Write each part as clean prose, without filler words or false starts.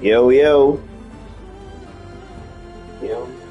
Yo, yo. Yo.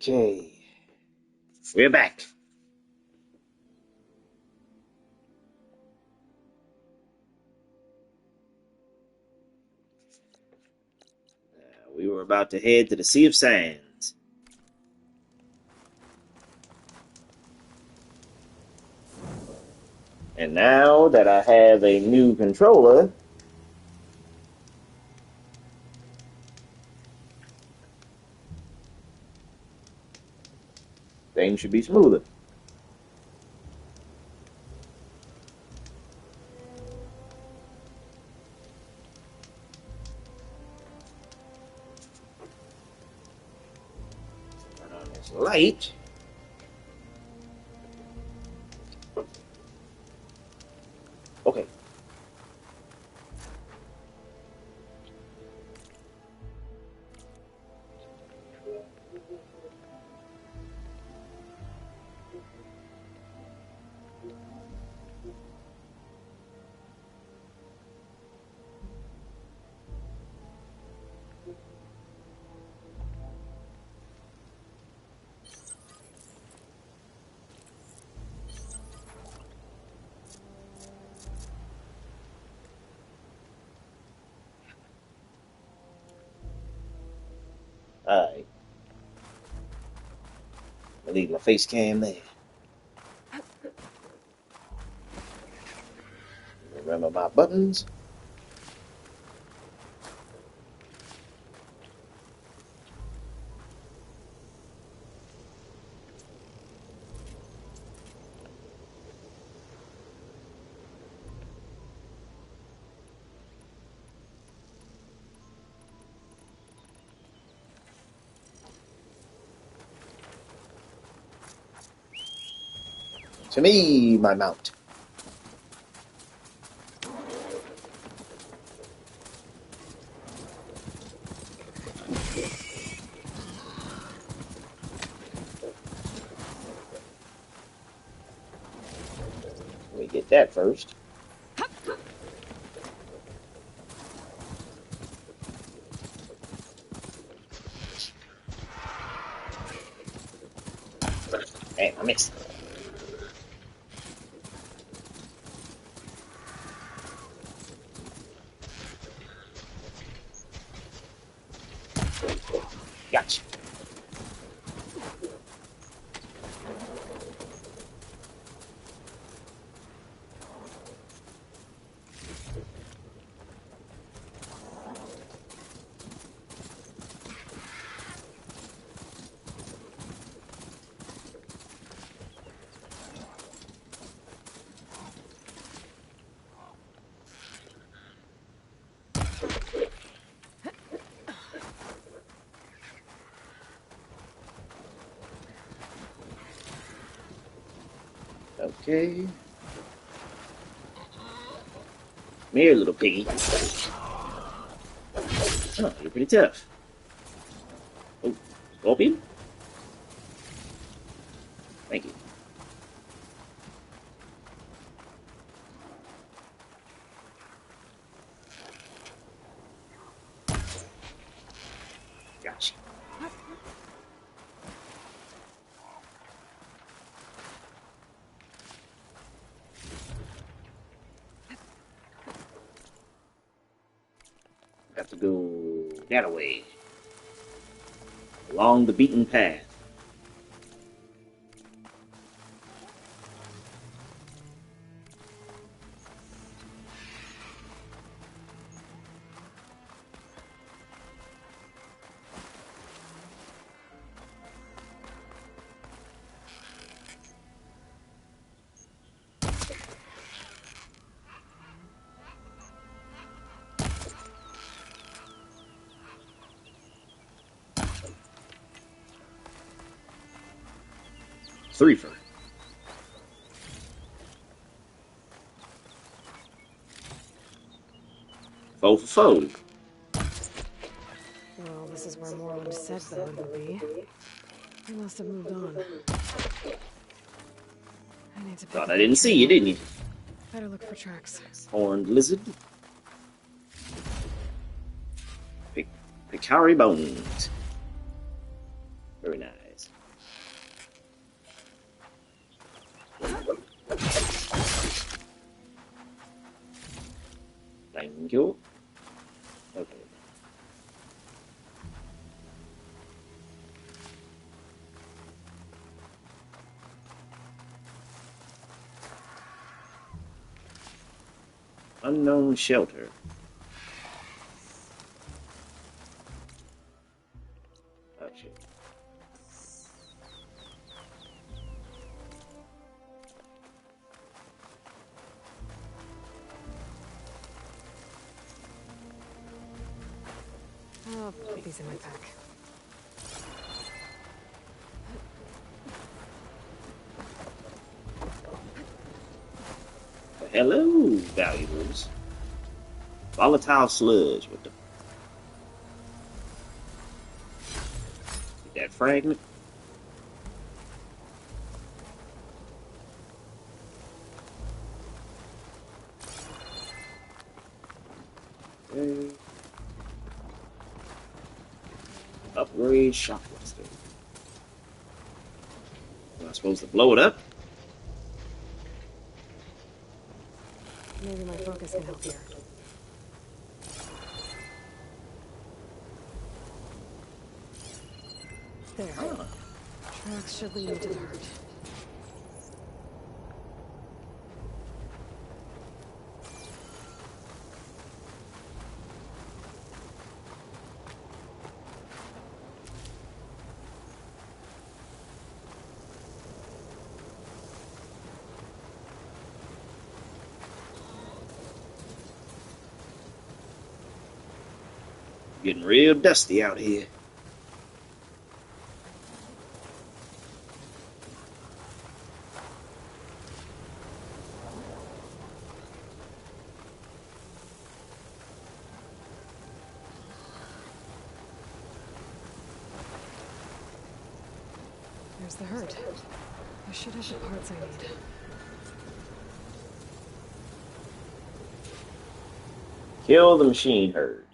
Okay, we're back. We were about to head to the Sea of Sands. And now that I have a new controller, things should be smoother. Turn on this light. Okay. Alright. I'll leave my face cam there. Remember my buttons. To me, my mount. Let me get that first. Damn, I missed. Gotcha. Okay. Come here, little piggy. Oh, you're pretty tough. Oh, scorpion? Thank you. Gotcha. Got to go that way. Along the beaten path. Threefer. Foe for foe. Well, this is where Morlund said the hood would be. He must have moved on. I need to pick Thought up I that didn't see you, trail. didn't you? Better look for tracks. Horned lizard. Picari bones. Very nice. Thank you. Okay. Unknown shelter. Oh shit. I'll put these in my pack. Hello, valuables. Volatile sludge. What the? Get that fragment. Okay. Upgrade shockbuster. Am I supposed to blow it up? Maybe my focus can help here. There. Tracks should lead me to the herd. Getting real dusty out here. There's the herd. I should have the parts I need. Kill the machine herd.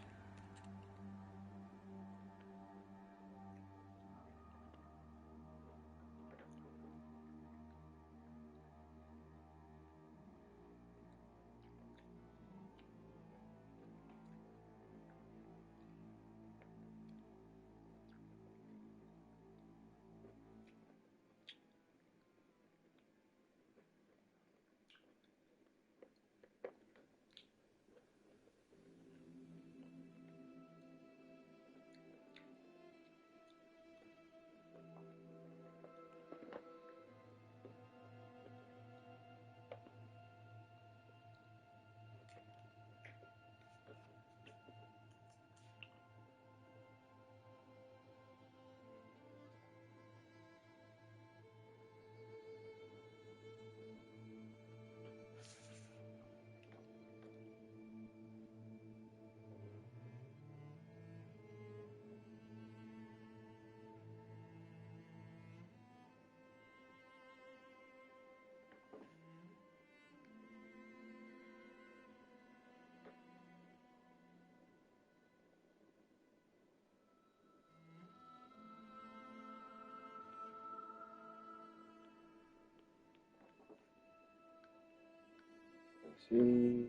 Let's see.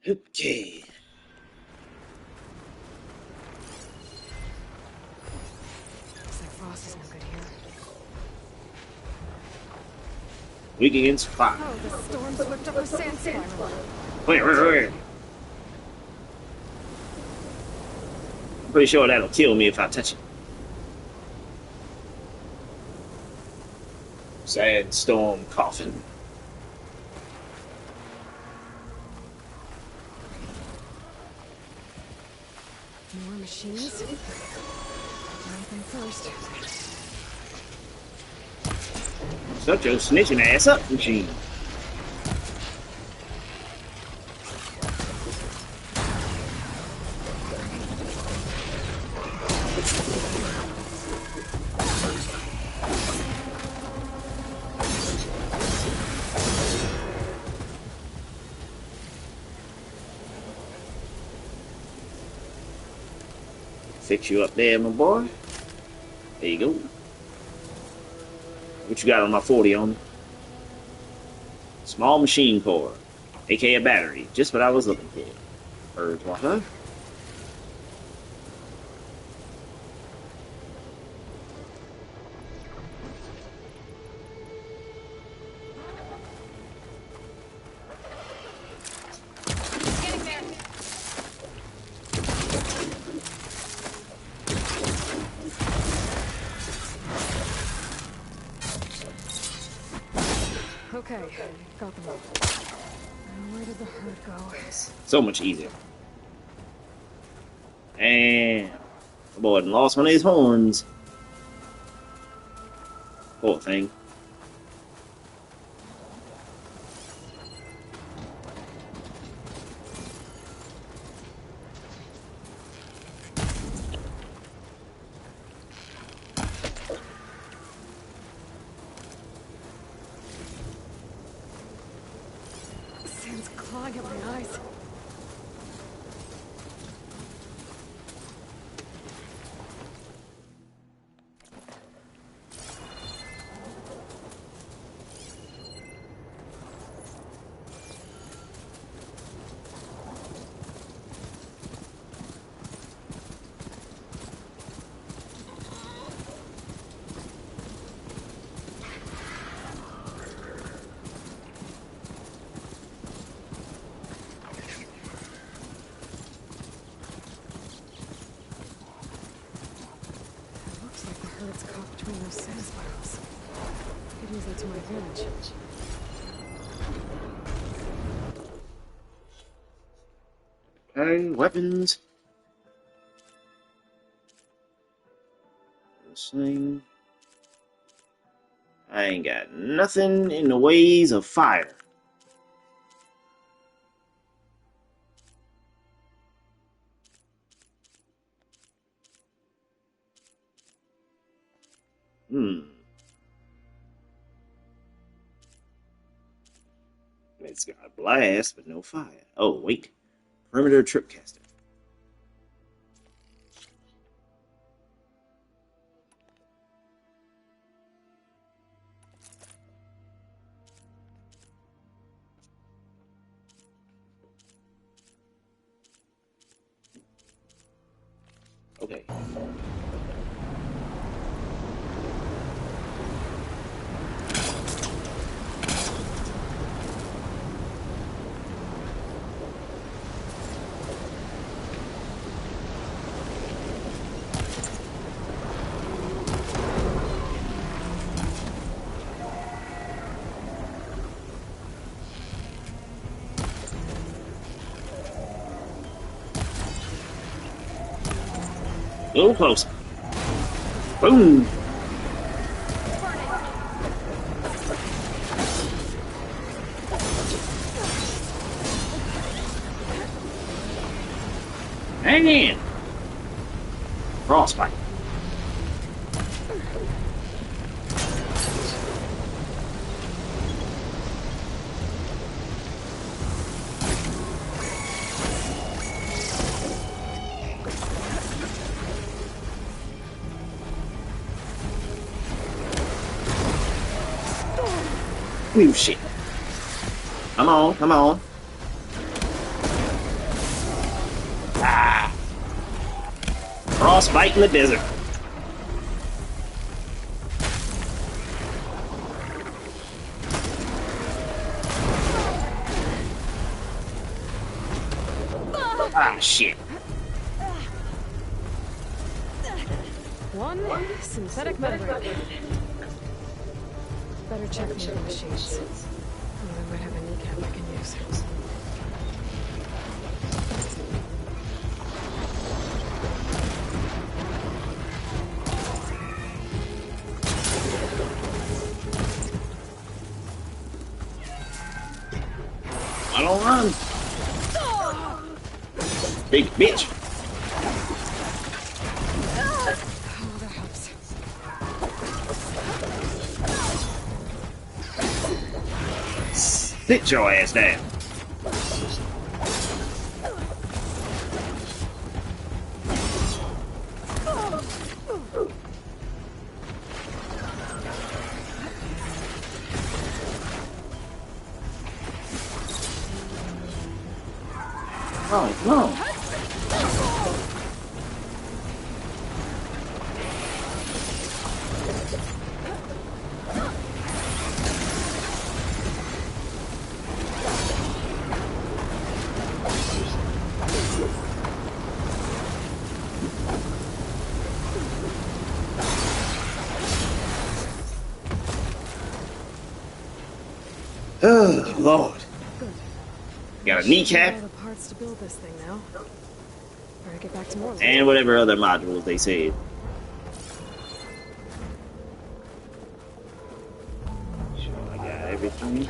Okay. Looks like Frost is no good here. Weak against fire. Oh, the storm's whipped up a sand spiral. Wait. I'm pretty sure that'll kill me if I touch it. Sandstorm coffin. machines. Anything first. Such a snitching ass up machine. Fix you up there, my boy. There you go. What you got on my 40 on? Small machine core, aka a battery. Just what I was looking for. Bird water. Okay, got them all. Now where did the herd go? So much easier. And my boy done lost one of his horns. Poor thing. Sand's clawing at my eyes. It's caught between those sand spirals. Could use that to my advantage. Okay, weapons. This thing. I ain't got nothing in the ways of fire. It's got a blast, but no fire. Oh, wait. Perimeter trip caster. Okay. A little closer. Boom! Hang in! Frostbite. Oh shit. Come on, come on. Ah. Frostbite in the desert. Ah, shit. One synthetic membrane. Better check the machines. I might have a kneecap I can use. I don't run. Big bitch. Oh, that helps. Sit your ass down. Oh, no. Oh, Lord. Good. Got a Should kneecap have all the parts to build this thing now. Better get back to Morlund. and whatever other modules they said. Sure, I got everything.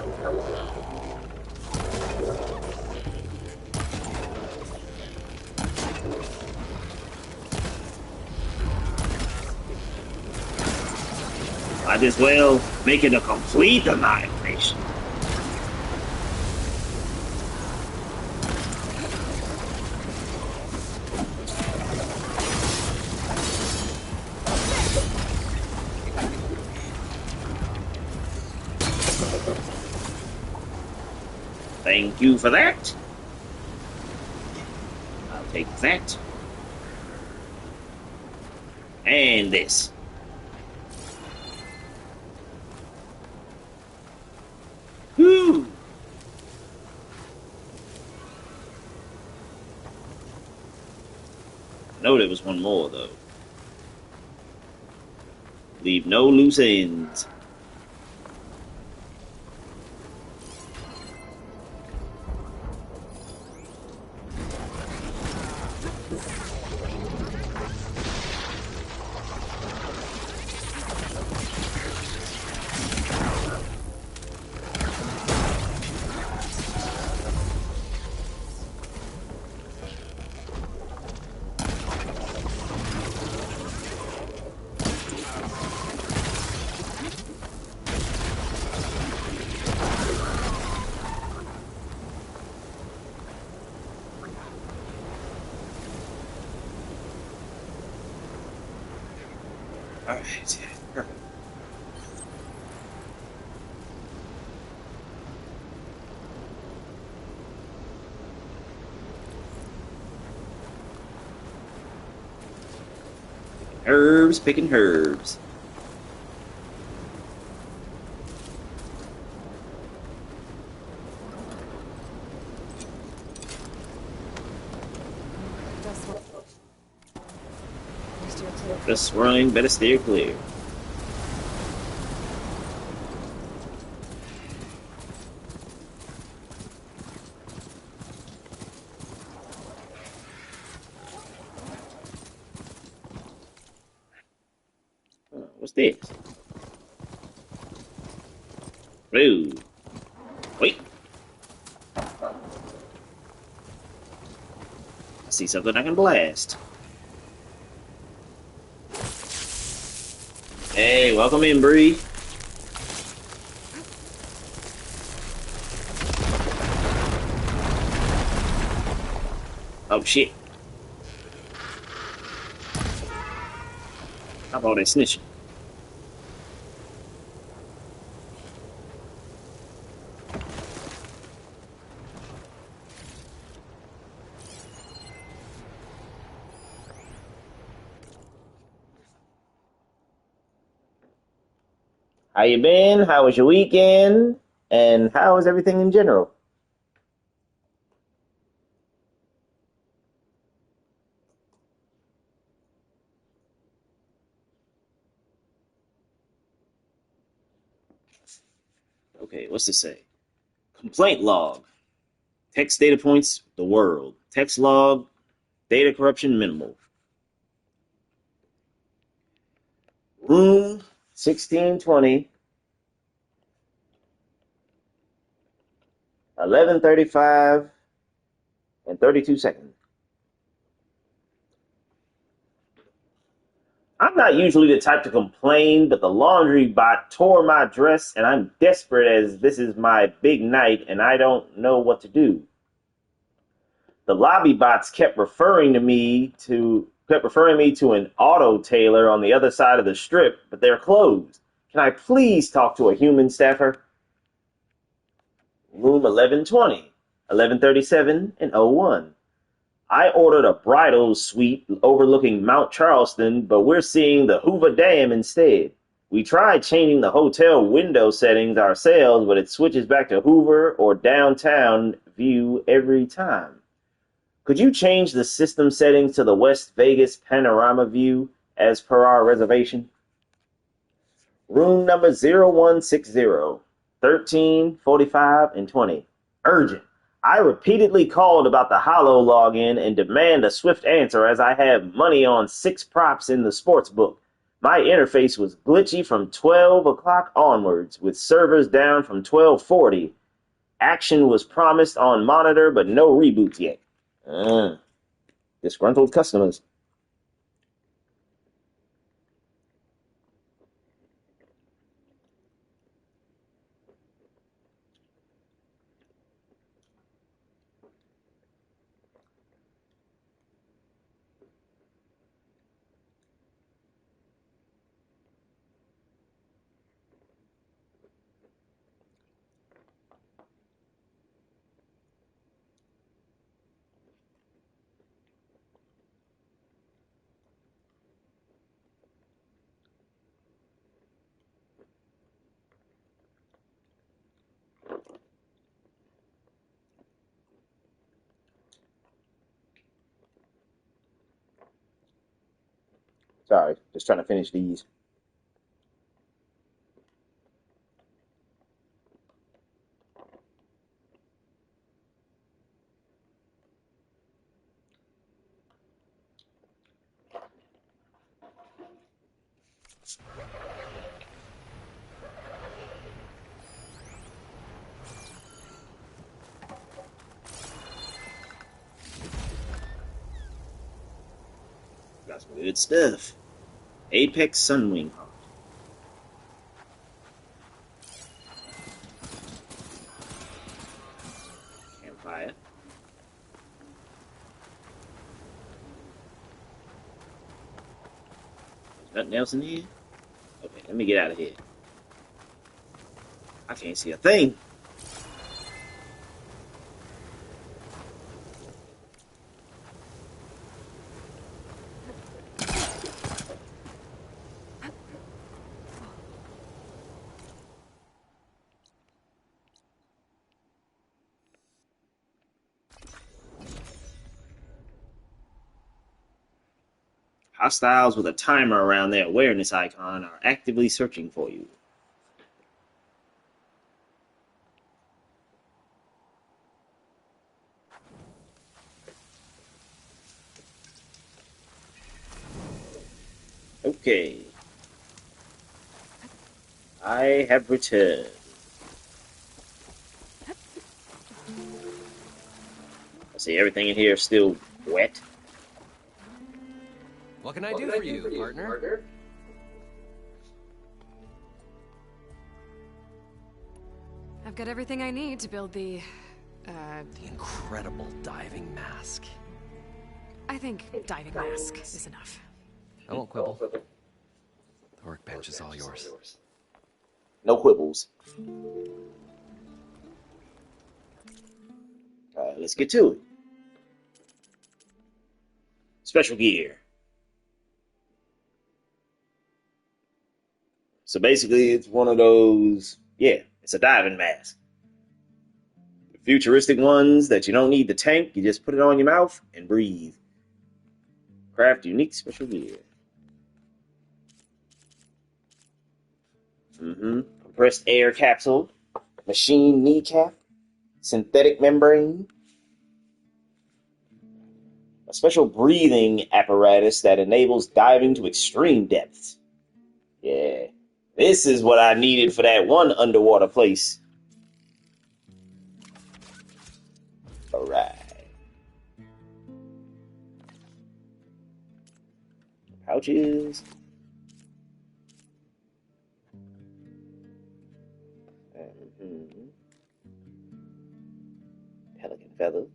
Might as well make it a complete annihilation. Thank you for that. I'll take that. And this. Whew. I know there was one more, though. Leave no loose ends. All right. Perfect. Herbs, picking herbs. Dust will... Steer clear. Just swirling, better steer clear. What's this? Blue. Wait. I see something I can blast. Hey, welcome in, Bree. Oh, shit. How about that snitching? How you been? How was your weekend? And how is everything in general? Okay, what's this say? Complaint log. Text data points, the world. Text log, data corruption minimal. Room 1620. 11:35 and 32 seconds. I'm not usually the type to complain, but the laundry bot tore my dress, and I'm desperate as this is my big night and I don't know what to do. The lobby bots kept referring me to an auto tailor on the other side of the strip, but they're closed. Can I please talk to a human staffer? Room 1120, 11:37 and 01. I ordered a bridal suite overlooking Mount Charleston, but we're seeing the Hoover Dam instead. We tried changing the hotel window settings ourselves, but it switches back to Hoover or downtown view every time. Could you change the system settings to the West Vegas panorama view as per our reservation? Room number 0160, 13:45 and 20. Urgent. I repeatedly called about the Holo login and demand a swift answer as I have money on 6 props in the sports book. My interface was glitchy from 12 o'clock onwards, with servers down from 12:40. Action was promised on monitor, but no reboots yet. Disgruntled customers. Sorry, just trying to finish these. Got some good stuff. Apex Sunwing Heart. Campfire. There's nothing else in here? Okay, let me get out of here. I can't see a thing. Hostiles with a timer around their awareness icon are actively searching for you. Okay. I have returned. I see everything in here is still wet. What can I do for you, partner? I've got everything I need to build the incredible diving mask. I think diving mask is enough. I won't quibble. The workbench is all yours. No quibbles. Alright, let's get to it. Special gear. So basically, it's one of those, it's a diving mask. The futuristic ones that you don't need the tank, you just put it on your mouth and breathe. Craft unique special gear. Compressed air capsule, machine kneecap, synthetic membrane, a special breathing apparatus that enables diving to extreme depths. Yeah, this is what I needed for that one underwater place. Alright. Pouches. Mhm. Pelican feather.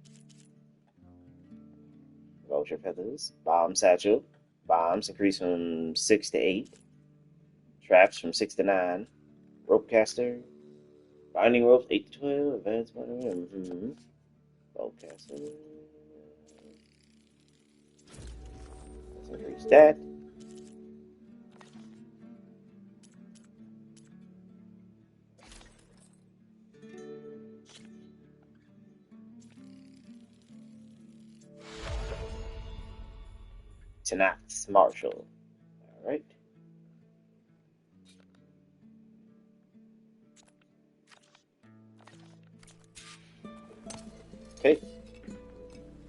Vulture feathers. Bomb satchel. Bombs increase from 6 to 8. Traps from 6 to 9. Rope caster. Binding ropes 8 to 12. Advanced binding. Mm-hmm. Bolt caster. Let's increase that. Tonight's Marshall. Alright. Okay.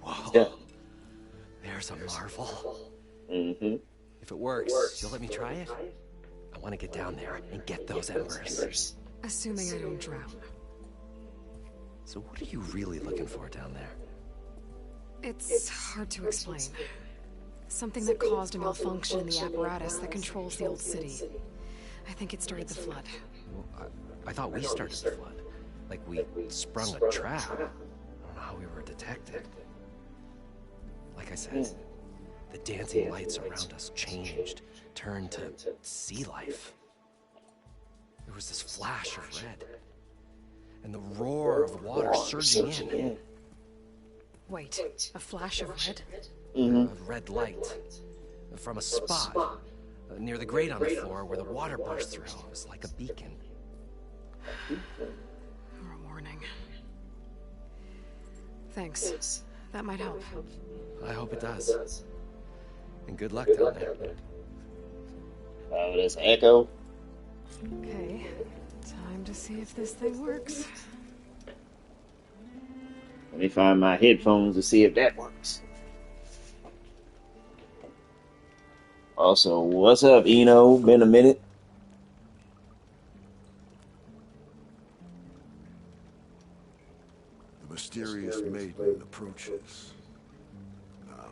Whoa. Yeah. There's a marvel. Mm-hmm. If it works, you'll let me try it? I want to get down there and get those embers. Assuming I don't drown. So what are you really looking for down there? It's hard to explain. Something that caused a malfunction in the apparatus that controls the old city. I think it started the flood. Well, I thought we started the flood. Like we sprung a trap. I don't know how we were detected. Like I said, the dancing lights around us changed, turned to sea life. There was this flash of red, and the roar of water surging in. Wait, a flash of red? A red light from a spot near the grate on the floor where the water burst through. It was like a beacon. Or a warning. Thanks. That might help. I hope it does. And good luck down there. Oh, there's Echo. Okay, time to see if this thing works. Let me find my headphones to see if that works. Also, what's up, Eno? Been a minute. The mysterious maiden approaches. Now.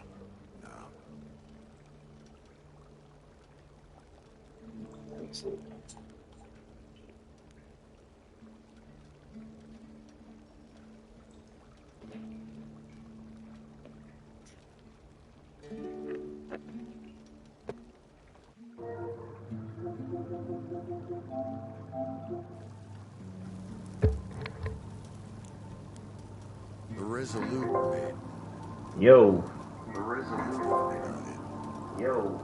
The resolute maiden. Yo. The resolute. Yo.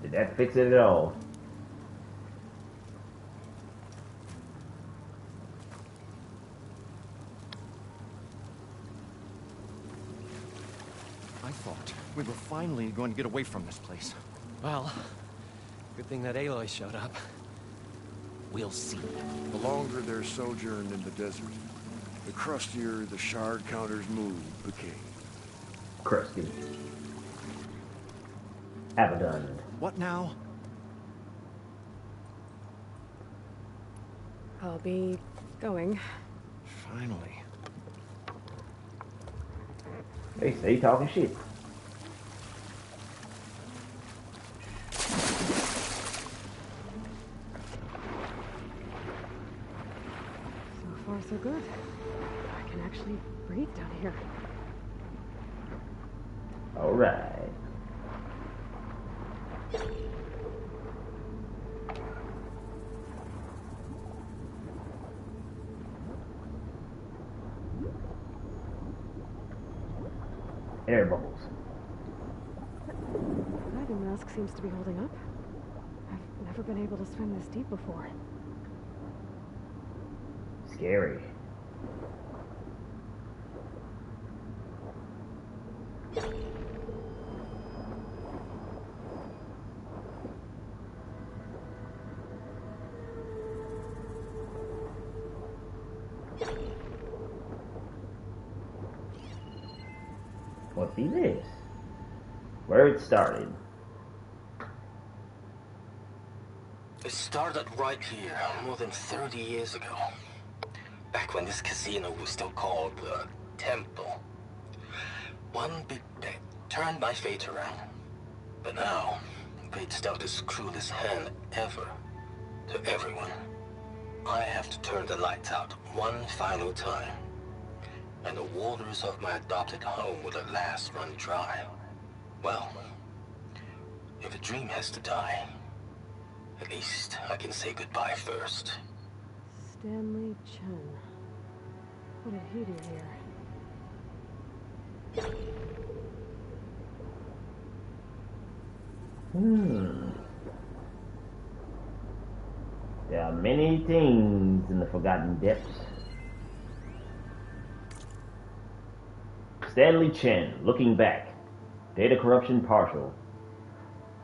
Did that fix it at all? I thought we were finally going to get away from this place. Well, good thing that Aloy showed up. We'll see. The longer their sojourn in the desert, the crustier the shard counter's mood became. Crusty. Abaddon. What now? I'll be going. Finally. Hey, stay talking shit. So far, so good. I can actually breathe down here. All right. Air bubbles. The diving mask seems to be holding up. I've never been able to swim this deep before. Scary. What be this? Where it started. It started right here, more than 30 years ago. Back when this casino was still called the Temple. One big bet turned my fate around. But now, fate's dealt his cruelest hand ever to everyone. I have to turn the lights out one final time. And the waters of my adopted home will at last run dry. Well, if a dream has to die, at least I can say goodbye first. Stanley Chen. What did he do here? There are many things in the Forgotten Depths. Stanley Chen, looking back. Data corruption partial.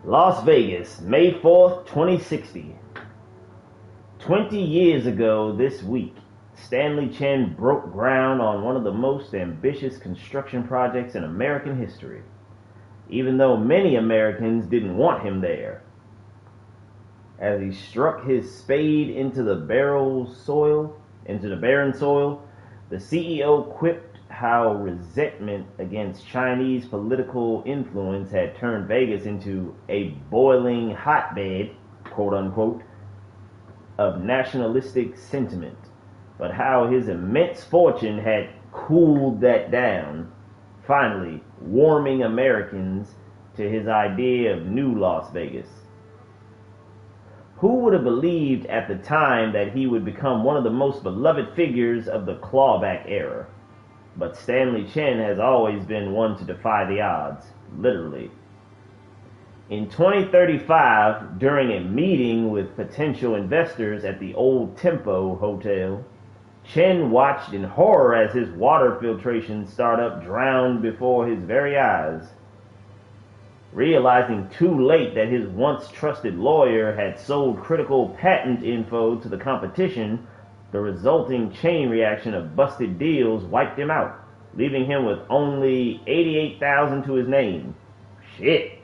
Las Vegas, May 4th, 2060. 20 years ago this week, Stanley Chen broke ground on one of the most ambitious construction projects in American history, even though many Americans didn't want him there. As he struck his spade into the barren soil, the CEO quipped how resentment against Chinese political influence had turned Vegas into a boiling hotbed, quote unquote, of nationalistic sentiment, but how his immense fortune had cooled that down, finally warming Americans to his idea of new Las Vegas. Who would have believed at the time that he would become one of the most beloved figures of the clawback era? But Stanley Chen has always been one to defy the odds, literally. In 2035, during a meeting with potential investors at the Old Tempo Hotel, Chen watched in horror as his water filtration startup drowned before his very eyes. Realizing too late that his once trusted lawyer had sold critical patent info to the competition, the resulting chain reaction of busted deals wiped him out, leaving him with only $88,000 to his name. Shit,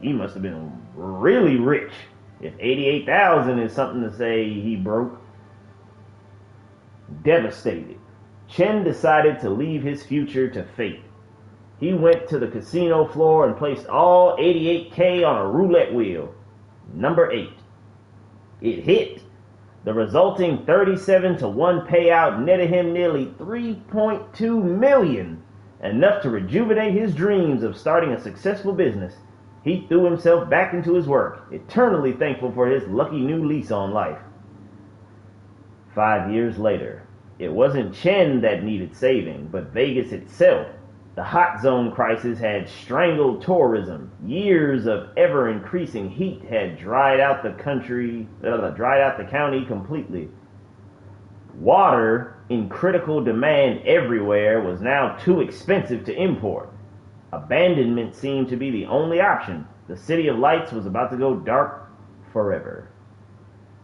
he must have been really rich if $88,000 is something to say he broke. Devastated, Chen decided to leave his future to fate. He went to the casino floor and placed all $88K on a roulette wheel. Number 8. It hit. The resulting 37-1 payout netted him nearly $3.2 million, enough to rejuvenate his dreams of starting a successful business. He threw himself back into his work, eternally thankful for his lucky new lease on life. 5 years later, it wasn't Chen that needed saving, but Vegas itself. The hot zone crisis had strangled tourism. Years of ever-increasing heat had dried out the county completely. Water, in critical demand everywhere, was now too expensive to import. Abandonment seemed to be the only option. The City of Lights was about to go dark forever.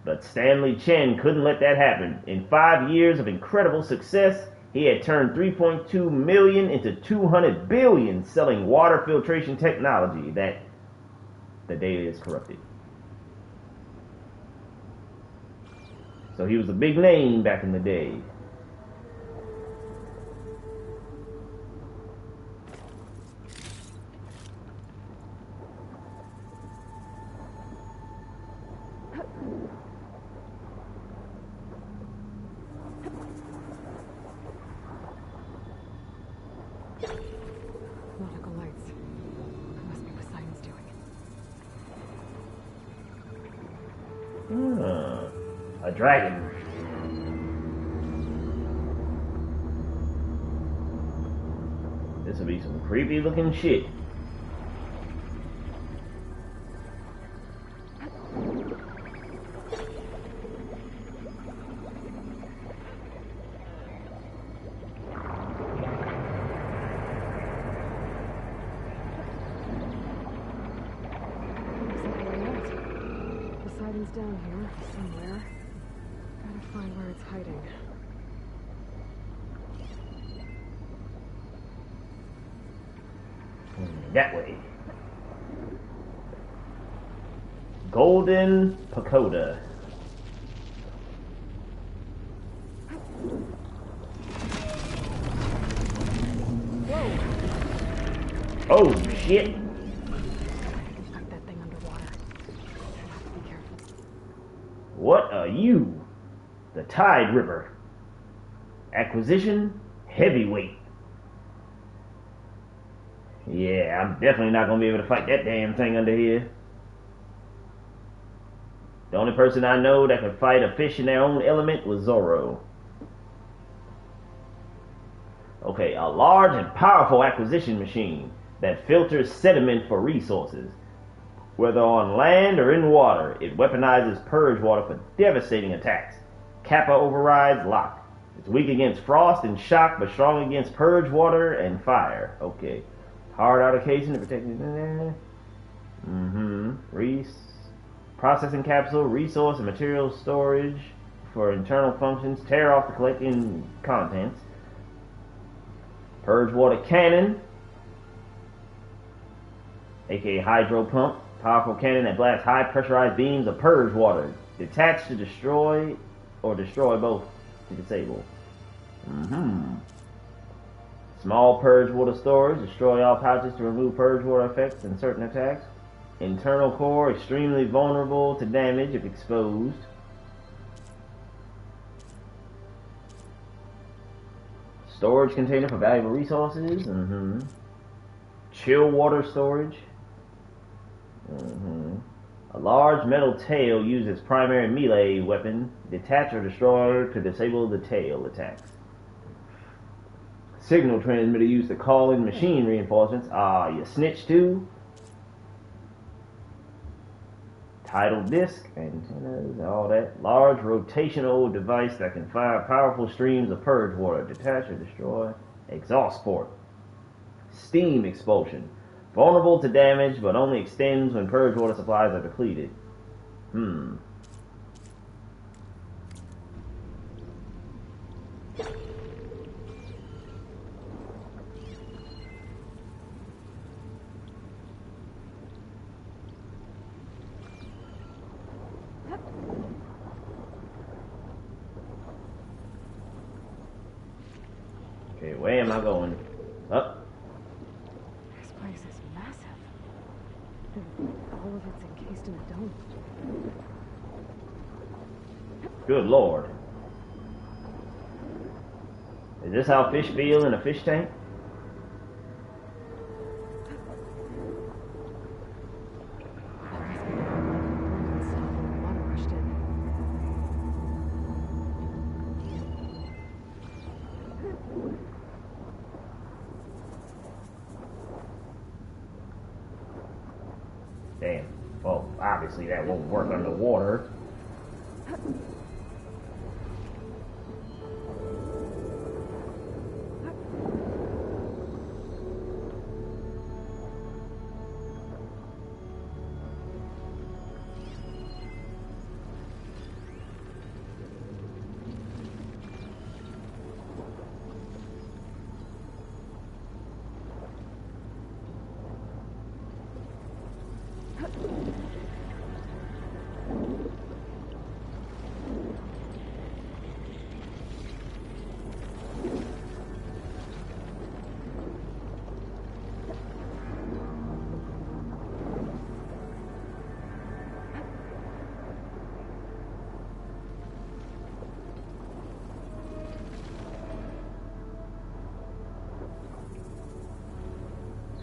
But Stanley Chen couldn't let that happen. In 5 years of incredible success, he had turned $3.2 million into $200 billion selling water filtration technology that the data is corrupted. So he was a big name back in the day. Nautical lights. Must be Poseidon's doing. A dragon. This will be some creepy looking shit. Poseidon's down here somewhere. Gotta find where it's hiding. That way. Golden Pagoda. Oh shit! Stuck that thing underwater. I have to be careful. What are you? The Tide Ripper. Acquisition heavyweight. Yeah, I'm definitely not gonna be able to fight that damn thing under here. The only person I know that could fight a fish in their own element was Zoro. Okay, a large and powerful acquisition machine that filters sediment for resources. Whether on land or in water, it weaponizes purge water for devastating attacks. Kappa overrides lock. It's weak against frost and shock, but strong against purge water and fire. Okay. Hard outer-casing to protect it. Processing capsule, resource and material storage for internal functions. Tear off the collecting contents. Purge water cannon, aka hydro pump. Powerful cannon that blasts high pressurized beams of purge water. Detach to destroy or destroy both to disable. Small purge water storage. Destroy all pouches to remove purge water effects and certain attacks. Internal core, extremely vulnerable to damage if exposed. Storage container for valuable resources. Chill water storage. A large metal tail used as primary melee weapon. Detach or destroy to disable the tail attacks. Signal transmitter used to call in machine reinforcements. Ah, you snitch too? Tidal disc, antennas, all that. Large rotational device that can fire powerful streams of purge water. Detach or destroy. Exhaust port. Steam expulsion. Vulnerable to damage, but only extends when purge water supplies are depleted. Okay, where am I going? Up. This place is massive. All of it's encased in a dome. Good lord. Is this how fish feel in a fish tank? Water rushed in. Damn. Well, obviously that won't work underwater.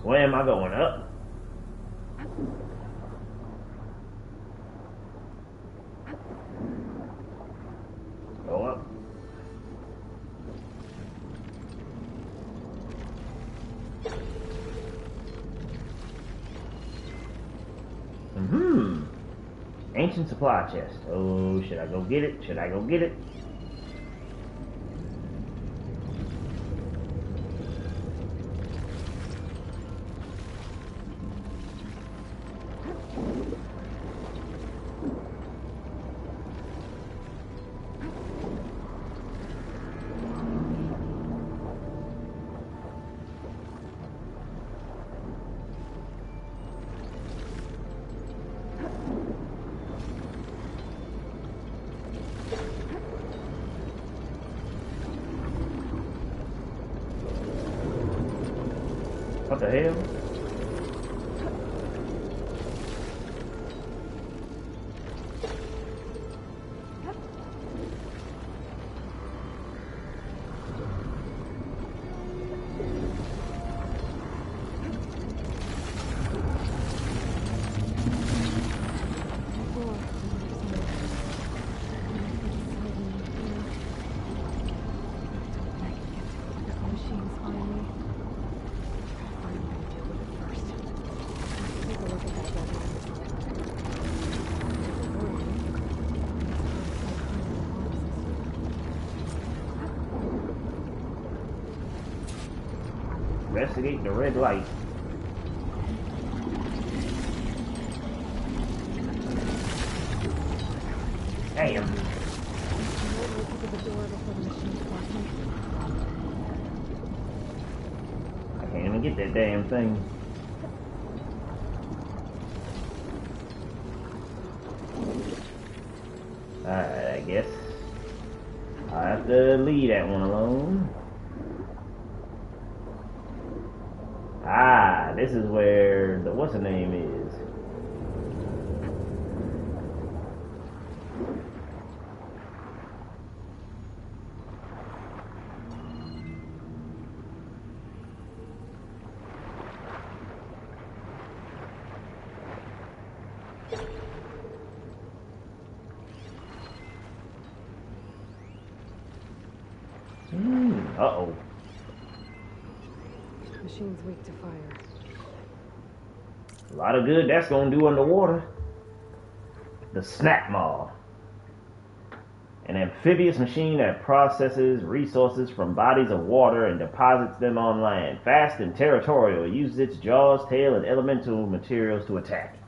Where am I going? Up? Go up. Ancient supply chest. Oh, should I go get it? Should I go get it? the hell? Investigate the red light. Damn. I can't even get that damn thing. Alright, I guess I have to leave that one alone. Ah, this is where the what's her name is. Uh-oh. Machine's weak to fire. A lot of good that's gonna do underwater. The Snap Maw. An amphibious machine that processes resources from bodies of water and deposits them on land. Fast and territorial, it uses its jaws, tail, and elemental materials to attack.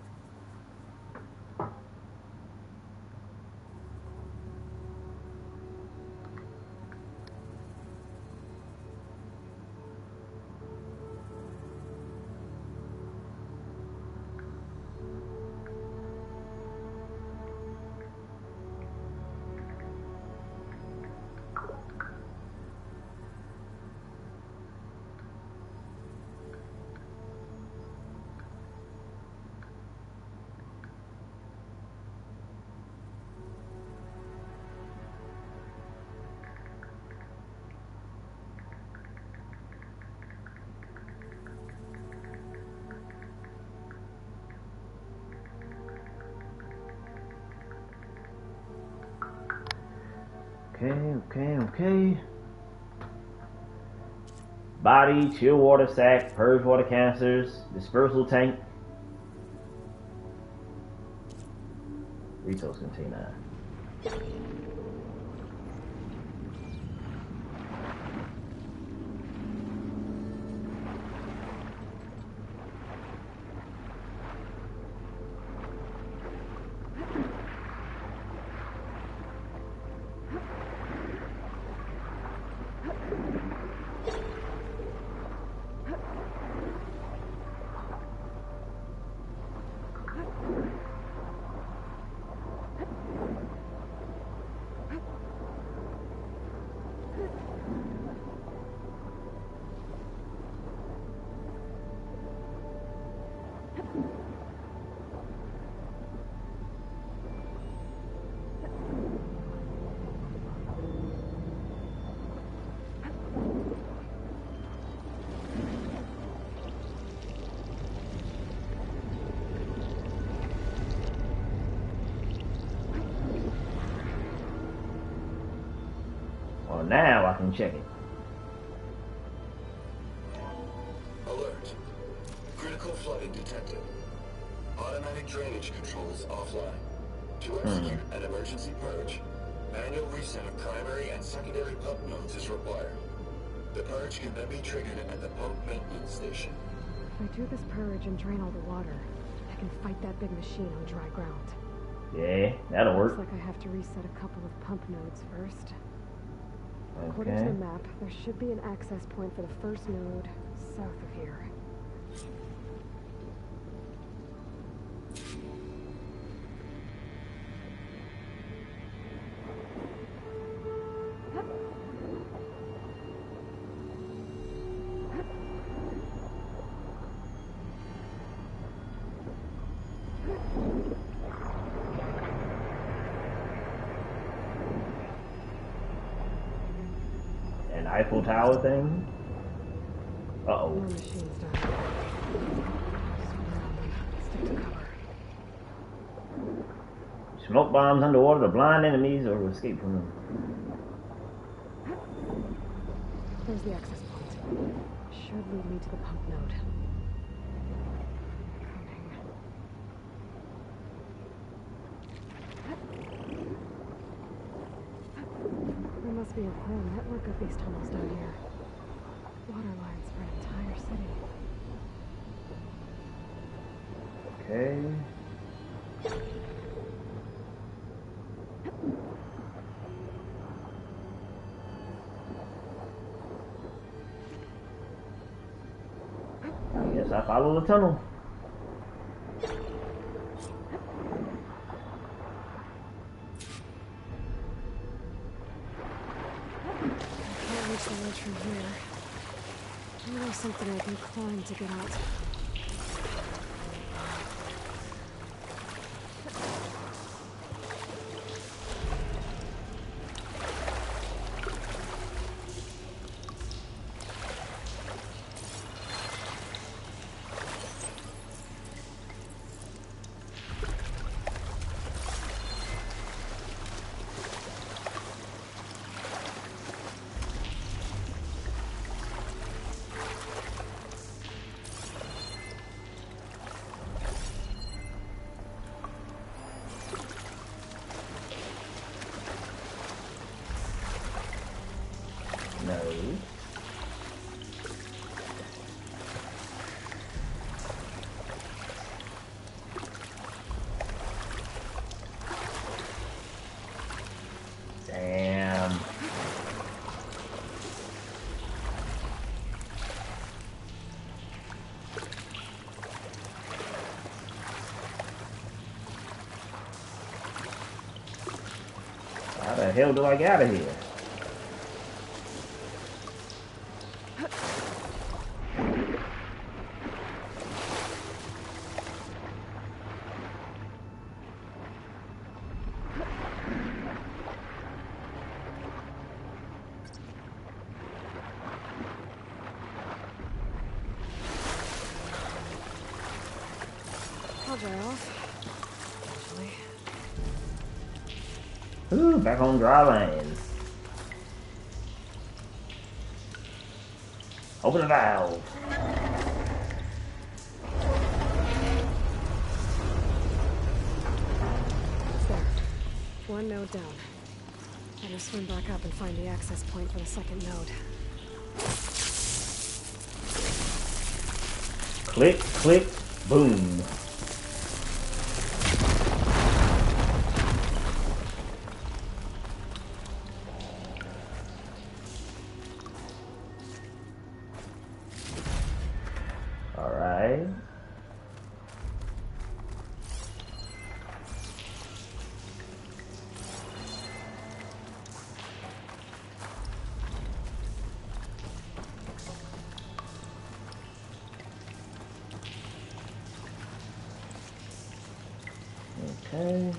Okay. Body, chill water sac, purge water canisters, dispersal tank, resource container. Well, now I can check it. Alert. Critical flooding detected. Automatic drainage controls offline. To execute an emergency purge, manual reset of primary and secondary pump nodes is required. The purge can then be triggered at the pump maintenance station. If I do this purge and drain all the water, I can fight that big machine on dry ground. Yeah, that'll work. Looks like I have to reset a couple of pump nodes first. According to the map, there should be an access point for the first node south of here. Eiffel Tower thing. Uh-oh. More machines down there. Stick to cover. Smoke bombs underwater to blind enemies or to escape from them. There's the access point. Should lead me to the pump node. There must be a whole network of these tunnels down here. Water lines for an entire city. Okay. I guess I follow the tunnel. Can't reach the ledge from here. Maybe there's something I can climb to get out. No. Damn. How the hell do I get out of here? I'll dry off. Eventually. Ooh, back on dry lands. Open the valve. It's there. One node down. Better swim back up and find the access point for the second node. Click, click, boom. All right. Okay.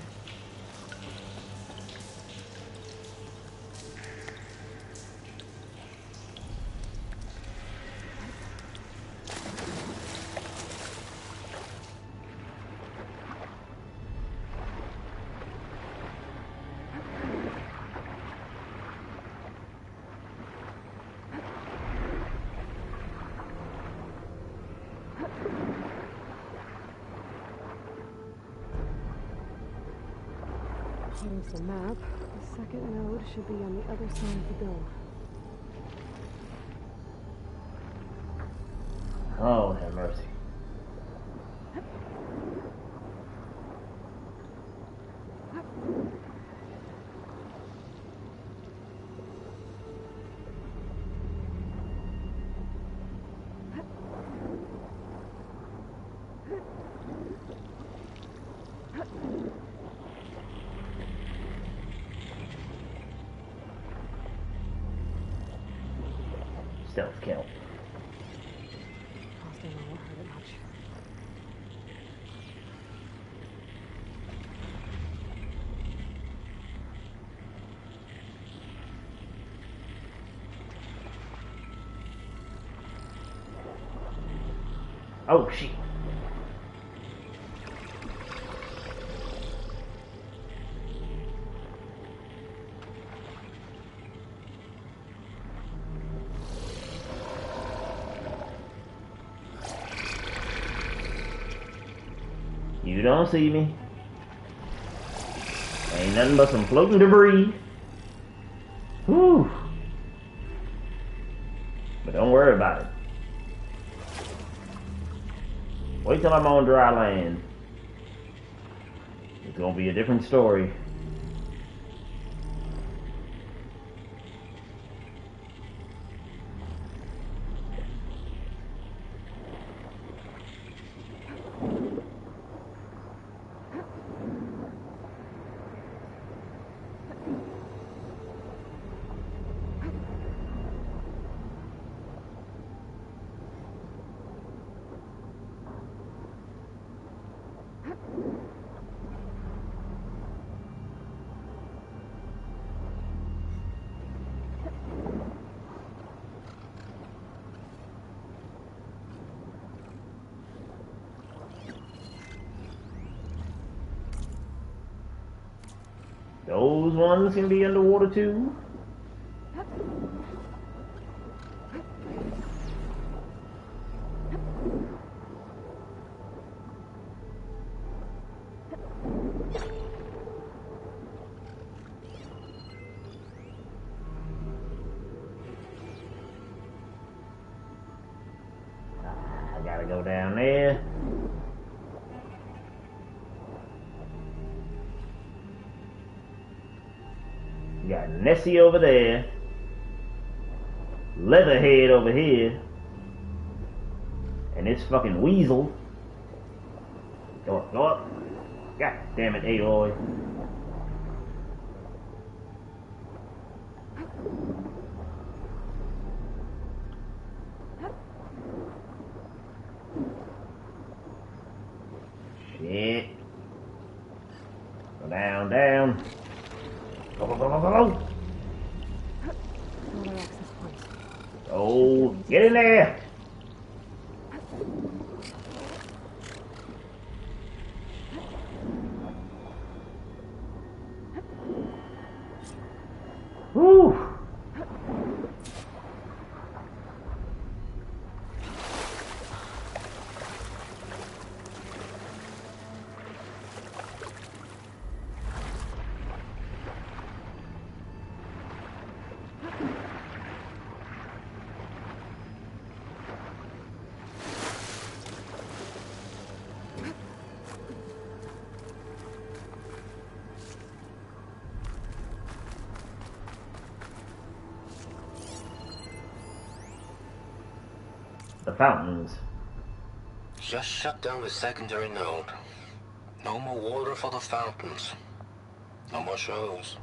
According to the map, the second node should be on the other side of the dome. Oh, have mercy. Stealth kill. Frosting won't hurt it much. Oh, shit. You don't see me. Ain't nothing but some floating debris. Whew. But don't worry about it. Wait till I'm on dry land. It's gonna be a different story. Those ones can be underwater too. I gotta go down there. You got Nessie over there. Leatherhead over here. And this fucking weasel. Go up, go up. God damn it, Aloy. Shit. Go down, down. Go, go, go, go, go, go. Another access point. Oh, get in there. Whew. The fountains. Just shut down the secondary node. No more water for the fountains. No more shows.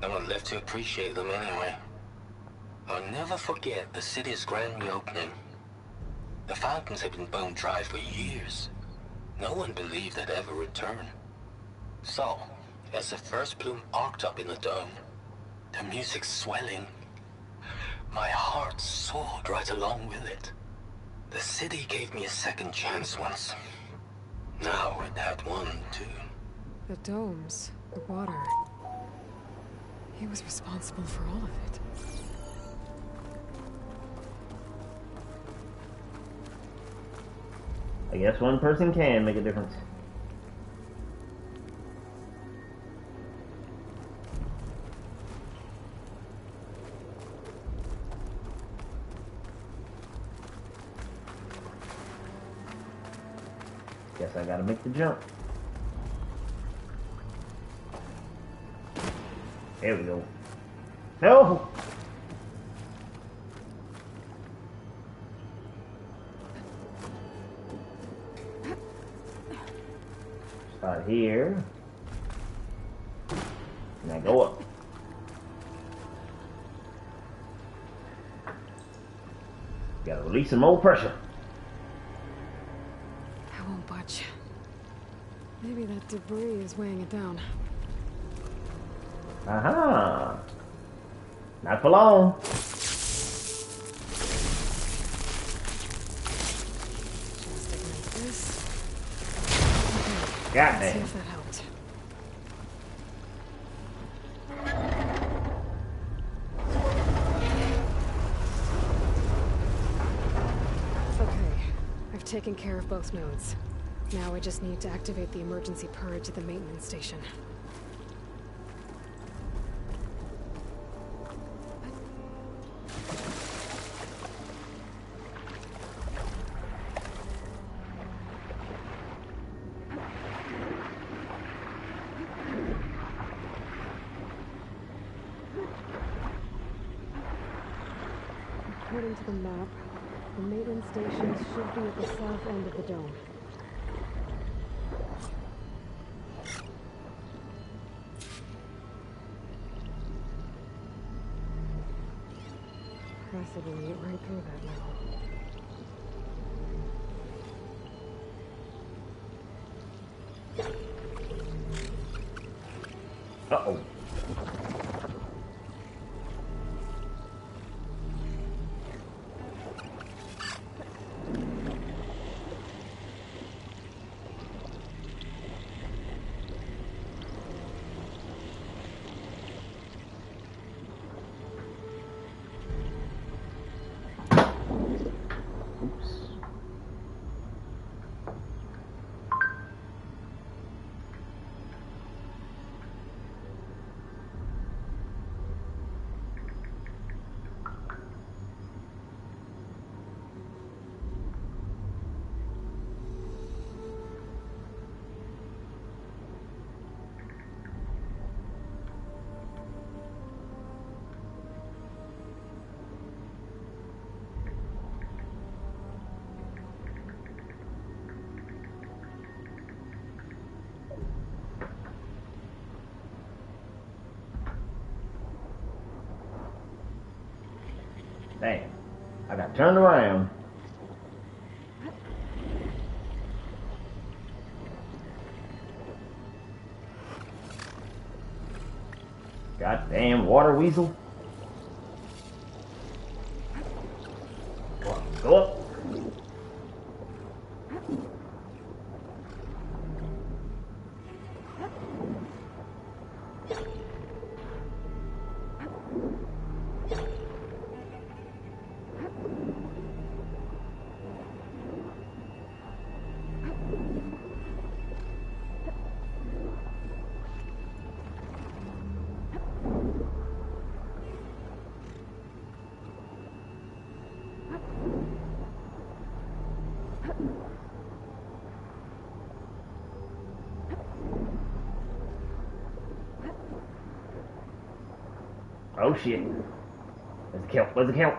No one left to appreciate them anyway. I'll never forget the city's grand reopening. The fountains had been bone dry for years. No one believed they'd ever return. So, as the first bloom arced up in the dome, the music swelling, my heart soared right along with it. The city gave me a second chance once. Now it had one, too. The domes, the water. He was responsible for all of it. I guess one person can make a difference. Guess I gotta make the jump. There we go. No! Start here. Now go up. Gotta release some more pressure. I won't budge. Maybe that debris is weighing it down. Aha! Not for long. God Let's see damn. if that helped. Okay, I've taken care of both nodes. Now I just need to activate the emergency purge at the maintenance station. According to the map, the maintenance stations should be at the south end of the dome. Possibly get right through that now. Uh-oh. Damn. I got turned around. Goddamn water weasel. Go up. Go up. Oh shit. Where's the kill? Where's the kill?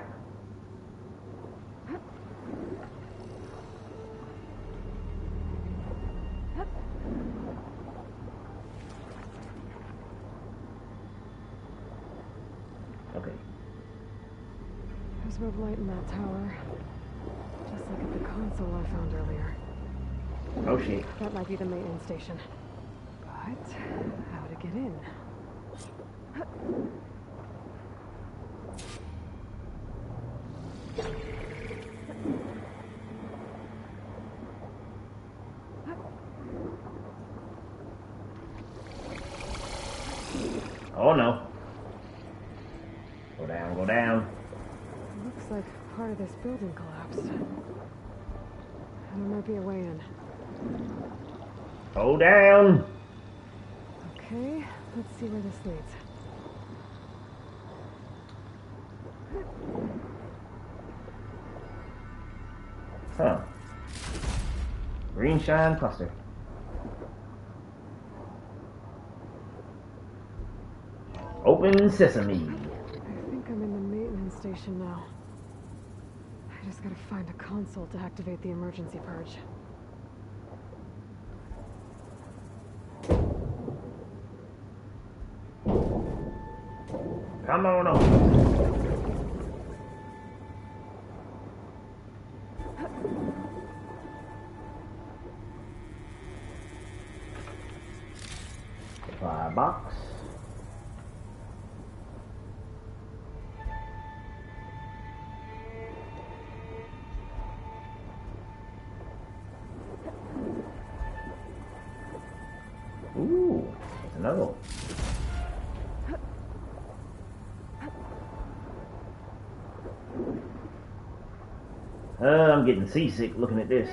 Okay. There's red light in that tower. Just like at the console I found earlier. Oh shit. That might be the maintenance station. But how to get in? Oh no. Go down, go down. Looks like part of this building collapsed. And there might be a way in. Go down. Okay, let's see where this leads. Huh. Green shine cluster. Open sesame. I think I'm in the maintenance station now. I just gotta find a console to activate the emergency purge. Come on over. Firebox. Another one. I'm getting seasick looking at this.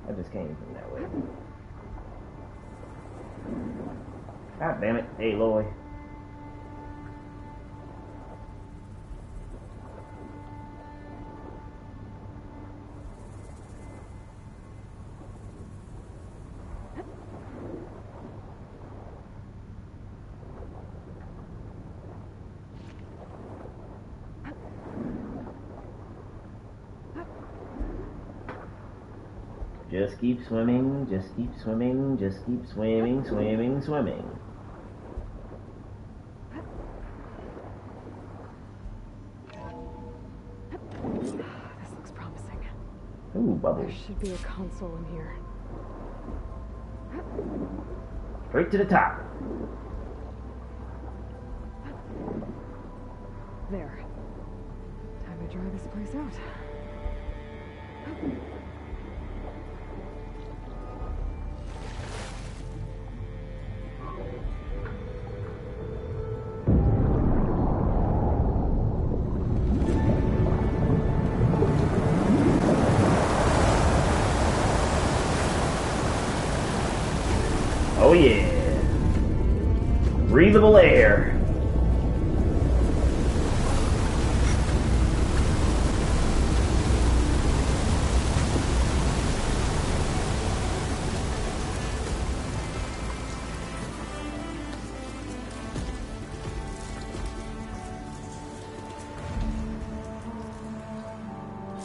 I just came from that way. God damn it. Hey, Aloy. Just keep swimming, just keep swimming, just keep swimming, swimming, swimming. This looks promising. Ooh, bubbles. There should be a console in here. Straight to the top. There. Time to dry this place out. Oh yeah. Breathable air.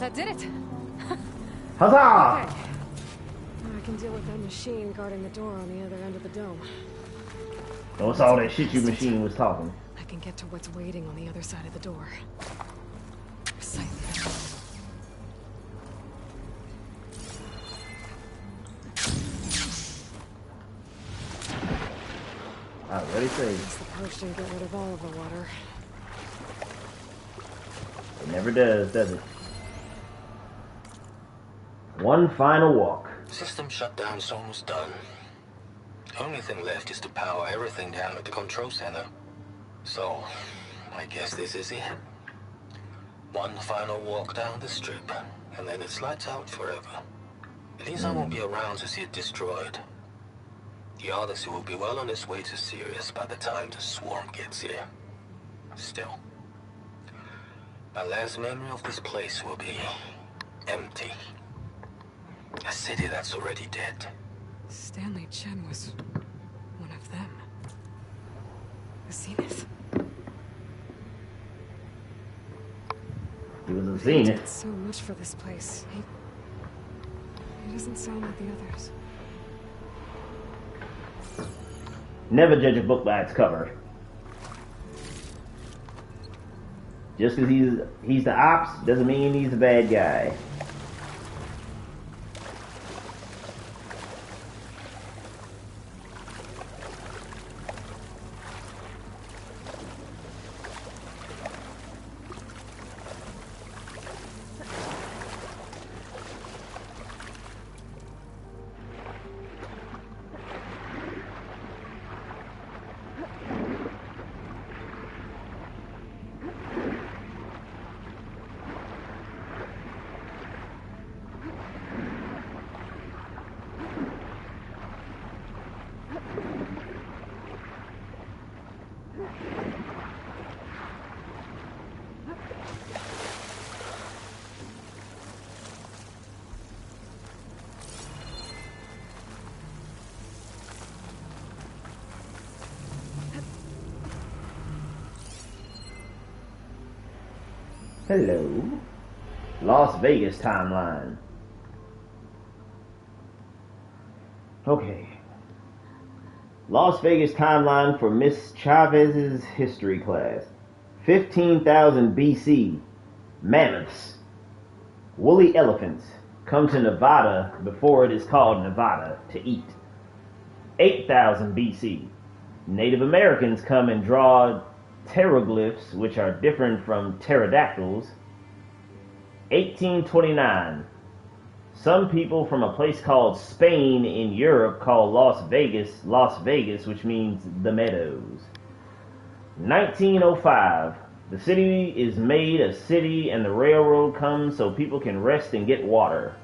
That did it! Huzzah! Okay. Now I can deal with that machine guarding the door on the other end of the dome. What's all that shit your machine was talking? I can get to what's waiting on the other side of the door. Precisely. I already say Guess the purge didn't get rid of all of the water. it never does it? One final walk. System shutdown's almost done. Only thing left is to power everything down at the control center. So, I guess this is it. One final walk down the strip, and then it's lights out forever. At least I won't be around to see it destroyed. The Odyssey will be well on its way to Sirius by the time the swarm gets here. Still, my last memory of this place will be empty. A city that's already dead. Stanley Chen was one of them. The Zenith. He was a He Zenith. did so much for this place. He doesn't sound like the others. Never judge a book by its cover. Just because he's the ops doesn't mean he's the bad guy. Hello. Las Vegas timeline. Okay. Las Vegas timeline for Miss Chavez's history class. 15,000 BC. Mammoths. Woolly elephants come to Nevada before it is called Nevada to eat. 8,000 BC. Native Americans come and draw Pteroglyphs, which are different from pterodactyls. 1829. Some people from a place called Spain in Europe call Las Vegas, which means the meadows. 1905. The city is made a city and the railroad comes so people can rest and get water.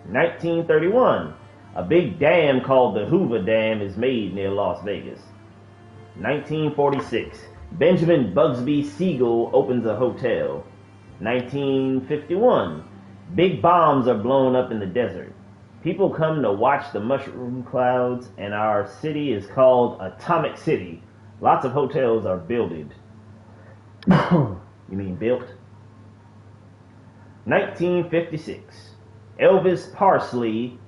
1931. A big dam called the Hoover Dam is made near Las Vegas. 1946. Benjamin Bugsby Siegel opens a hotel. 1951. Big bombs are blown up in the desert. People come to watch the mushroom clouds, and our city is called Atomic City. Lots of hotels are builded. You mean built? 1956. Elvis Parsley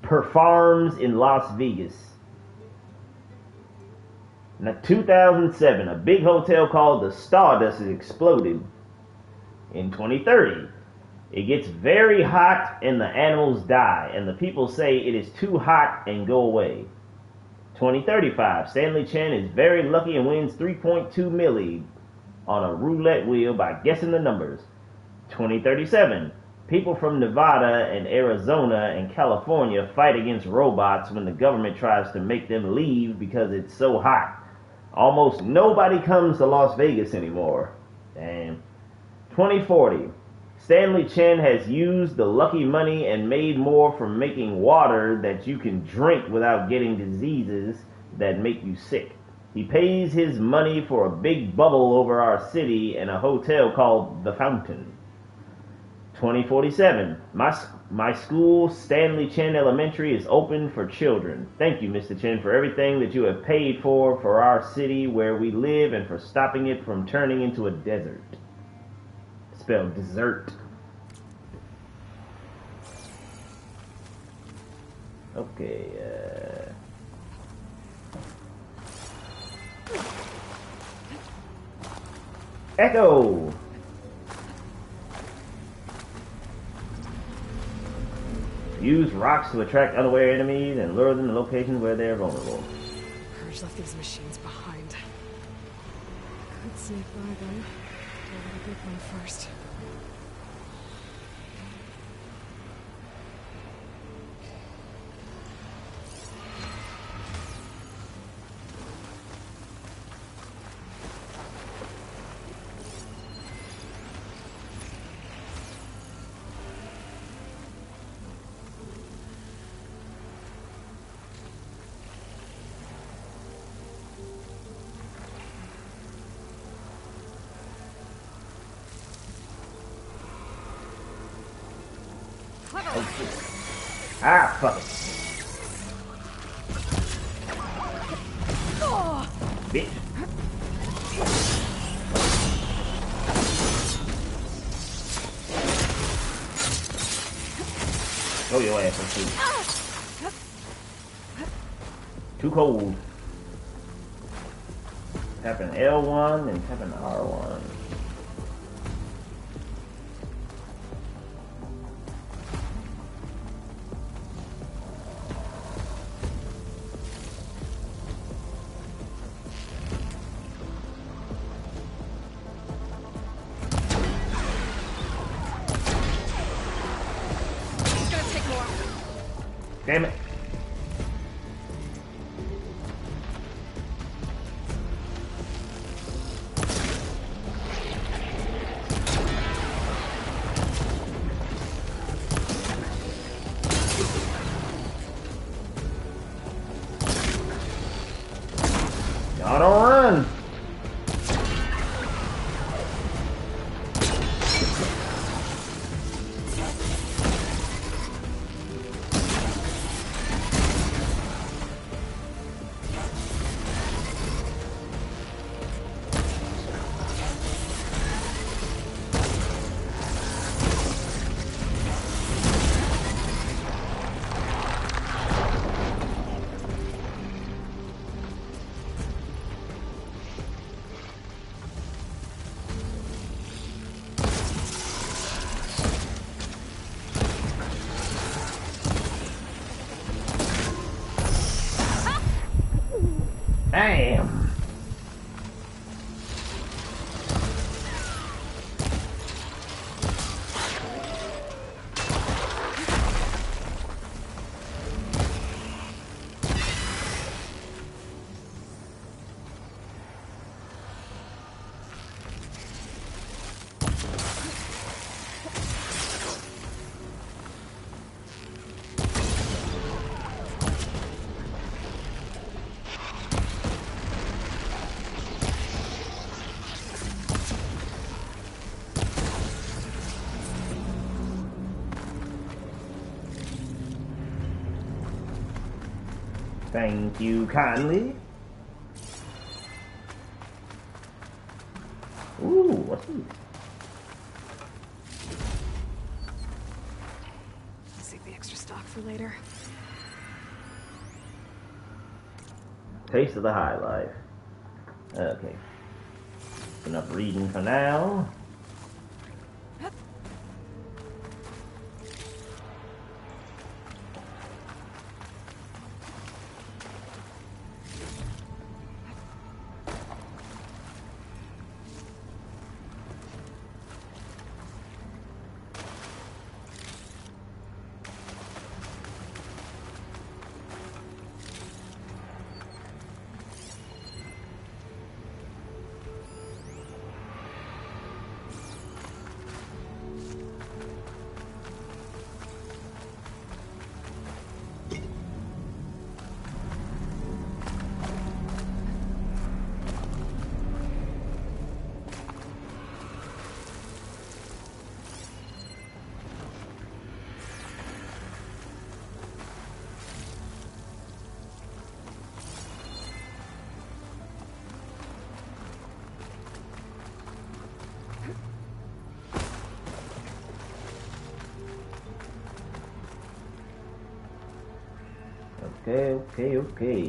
performs in Las Vegas. In 2007, a big hotel called the Stardust has exploded. In 2030, it gets very hot and the animals die, and the people say it is too hot and go away. 2035, Stanley Chen is very lucky and wins 3.2 milli on a roulette wheel by guessing the numbers. 2037, people from Nevada and Arizona and California fight against robots when the government tries to make them leave because it's so hot. Almost nobody comes to Las Vegas anymore. Damn. 2040. Stanley Chen has used the lucky money and made more from making water that you can drink without getting diseases that make you sick. He pays his money for a big bubble over our city and a hotel called The Fountain. 2047. My school, Stanley Chen Elementary, is open for children. Thank you, Mr. Chen, for everything that you have paid for our city where we live and for stopping it from turning into a desert. Spelled dessert. Okay, Echo! Use rocks to attract unaware enemies and lure them to locations where they are vulnerable. Purge left these machines behind. Could sneak by them. Get a big one first. Ah, fuck it. Bitch. Throw your ass on too. Too cold. Tapping L1 and tapping R1. Damn it. Y'all don't run. Thank you kindly. Ooh, what's this? Save the extra stock for later. Taste of the High Life. Okay. Enough reading for now. Okay.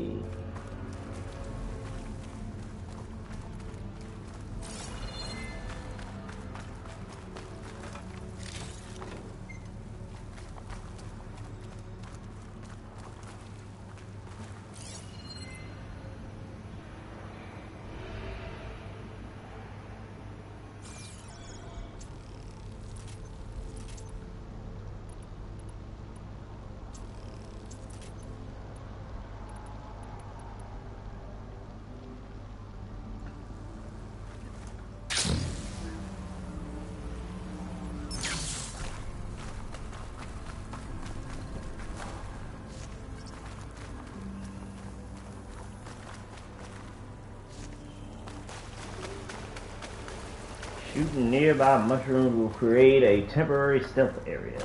Shooting nearby mushrooms will create a temporary stealth area.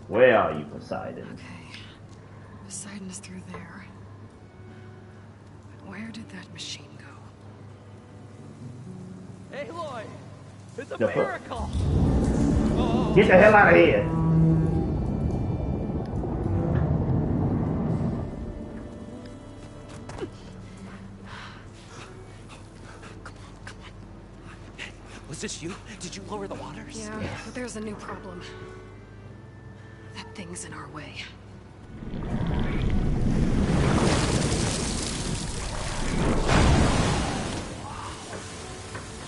Where are you, Poseidon? Okay. Poseidon is through there. But where did that machine go? Aloy! It's a The fuck? miracle! Get the hell out of here! Was this you? Did you lower the waters? Yeah, but there's a new problem. That thing's in our way.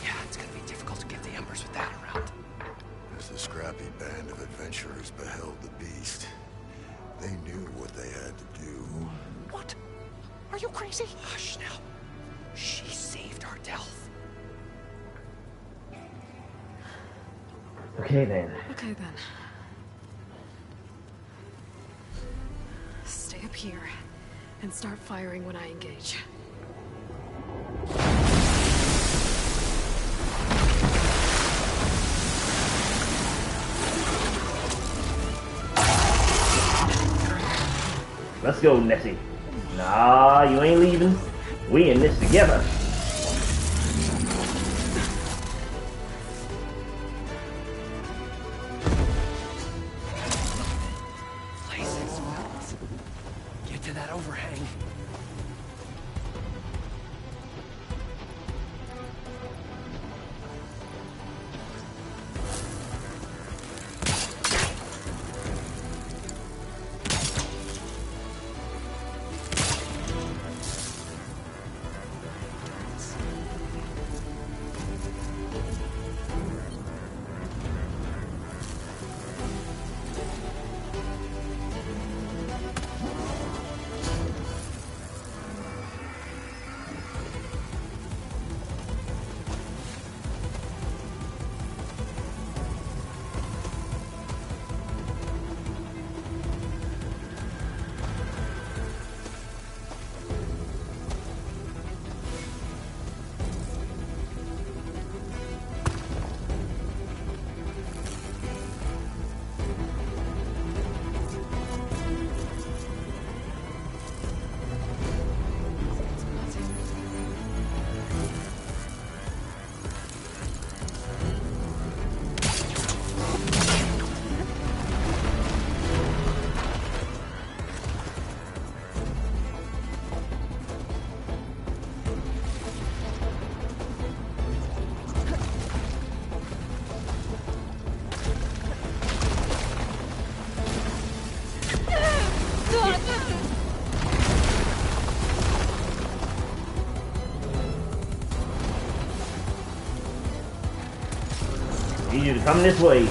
Yeah, it's gonna be difficult to get the embers with that around. As the scrappy band of adventurers beheld the beast, they knew what they had to do. What? Are you crazy? Hush now. She saved our Delph. Okay then. Okay then. Stay up here and start firing when I engage. Let's go, Nessie. Nah, you ain't leaving. We in this together. Places, Wells. Get to that overhang. Need you to come this way.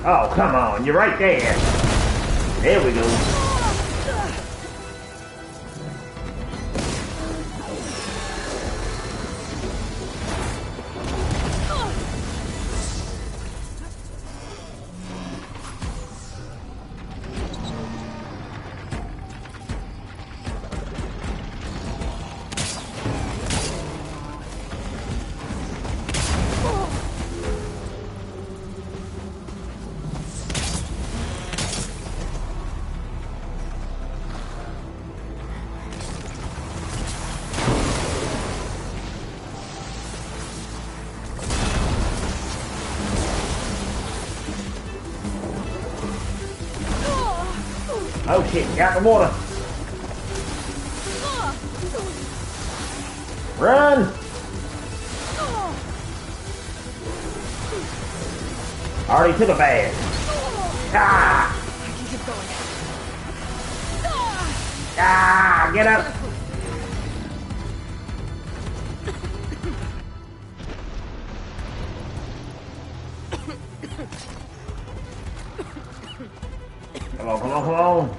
Oh, come on, you're right there. There we go. Oh shit, get out the water. Run! I already took a bath. Ah! I can keep going. Ah! Get up! Come on, come on, come on.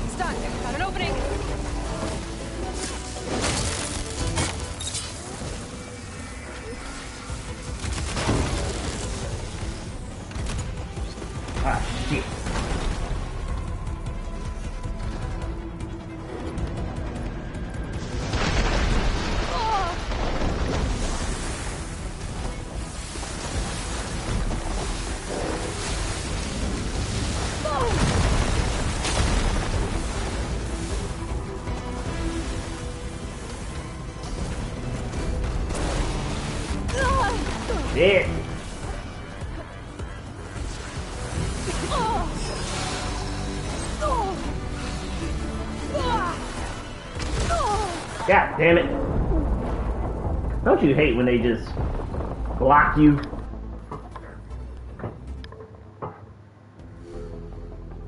Stuck. Got an opening. Ah, shit. Shit. God damn it. Don't you hate when they just block you?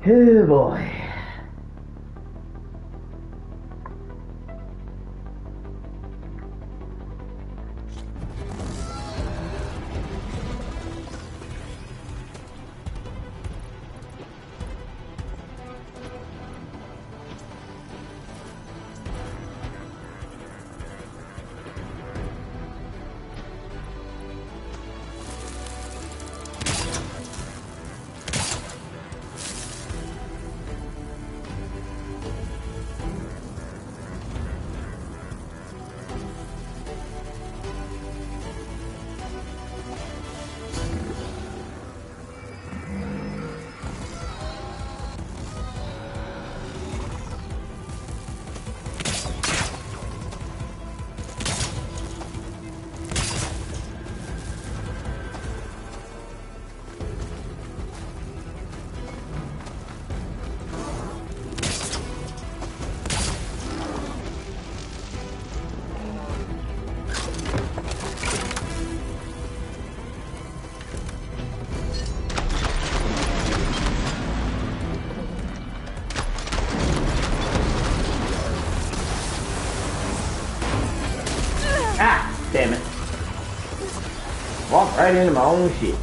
Oh boy. Ah, damn it. Walked right into my own shit.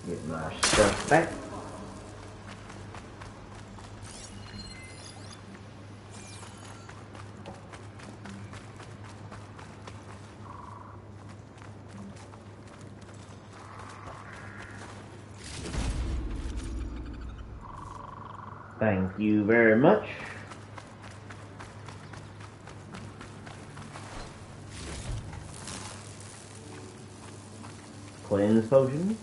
Get my stuff back. Thank you very much. Cleanse potion.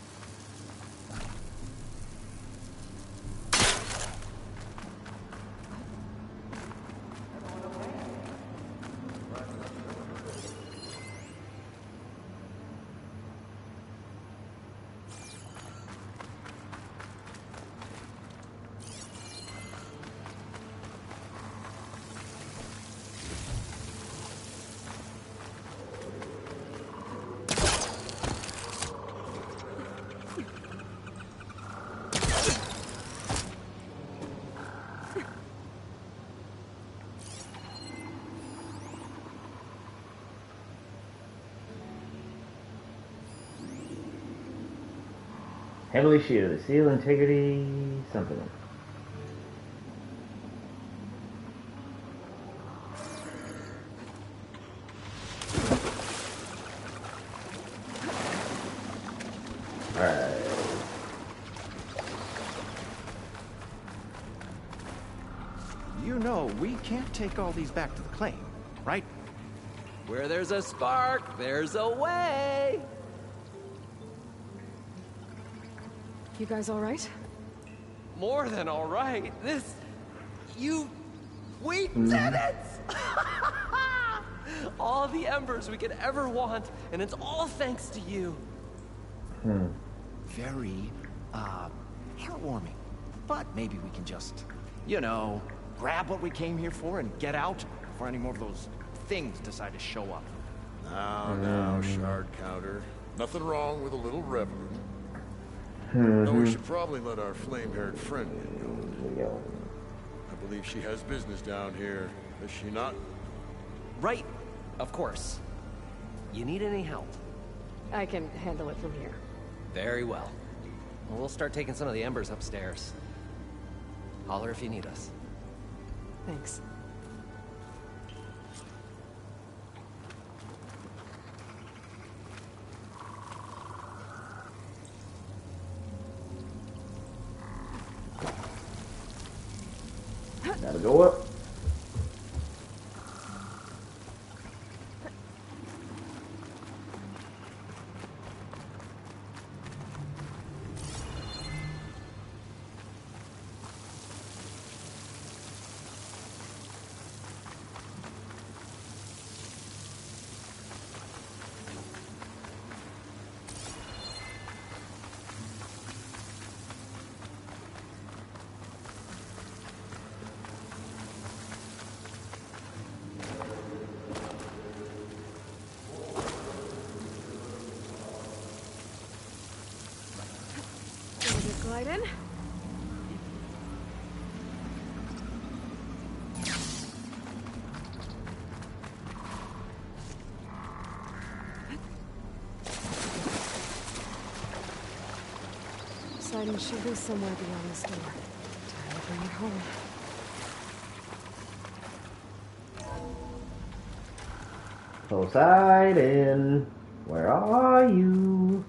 Heavily shielded. Seal integrity. Something. Alright. You know, we can't take all these back to the claim, right? Where there's a spark, there's a way. You guys all right? More than all right. We did it! All the embers we could ever want, and it's all thanks to you. Very, heartwarming. But maybe we can just, you know, grab what we came here for and get out before any more of those things decide to show up. Now, shard counter. Nothing wrong with a little revenue. No, we should probably let our flame-haired friend get going. I believe she has business down here, does she not? Right, of course. You need any help? I can handle it from here. Very well. We'll start taking some of the embers upstairs. Holler if you need us. Thanks. Gotta go up. Glide in. Siding should be somewhere beyond this door. Time to bring it home. Poseidon, where are you?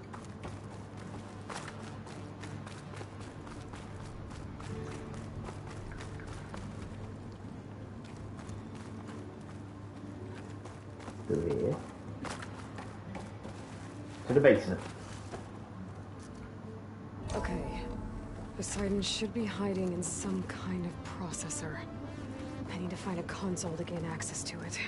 Through here. To the basement. Okay. Poseidon should be hiding in some kind of processor. I need to find a console to gain access to it.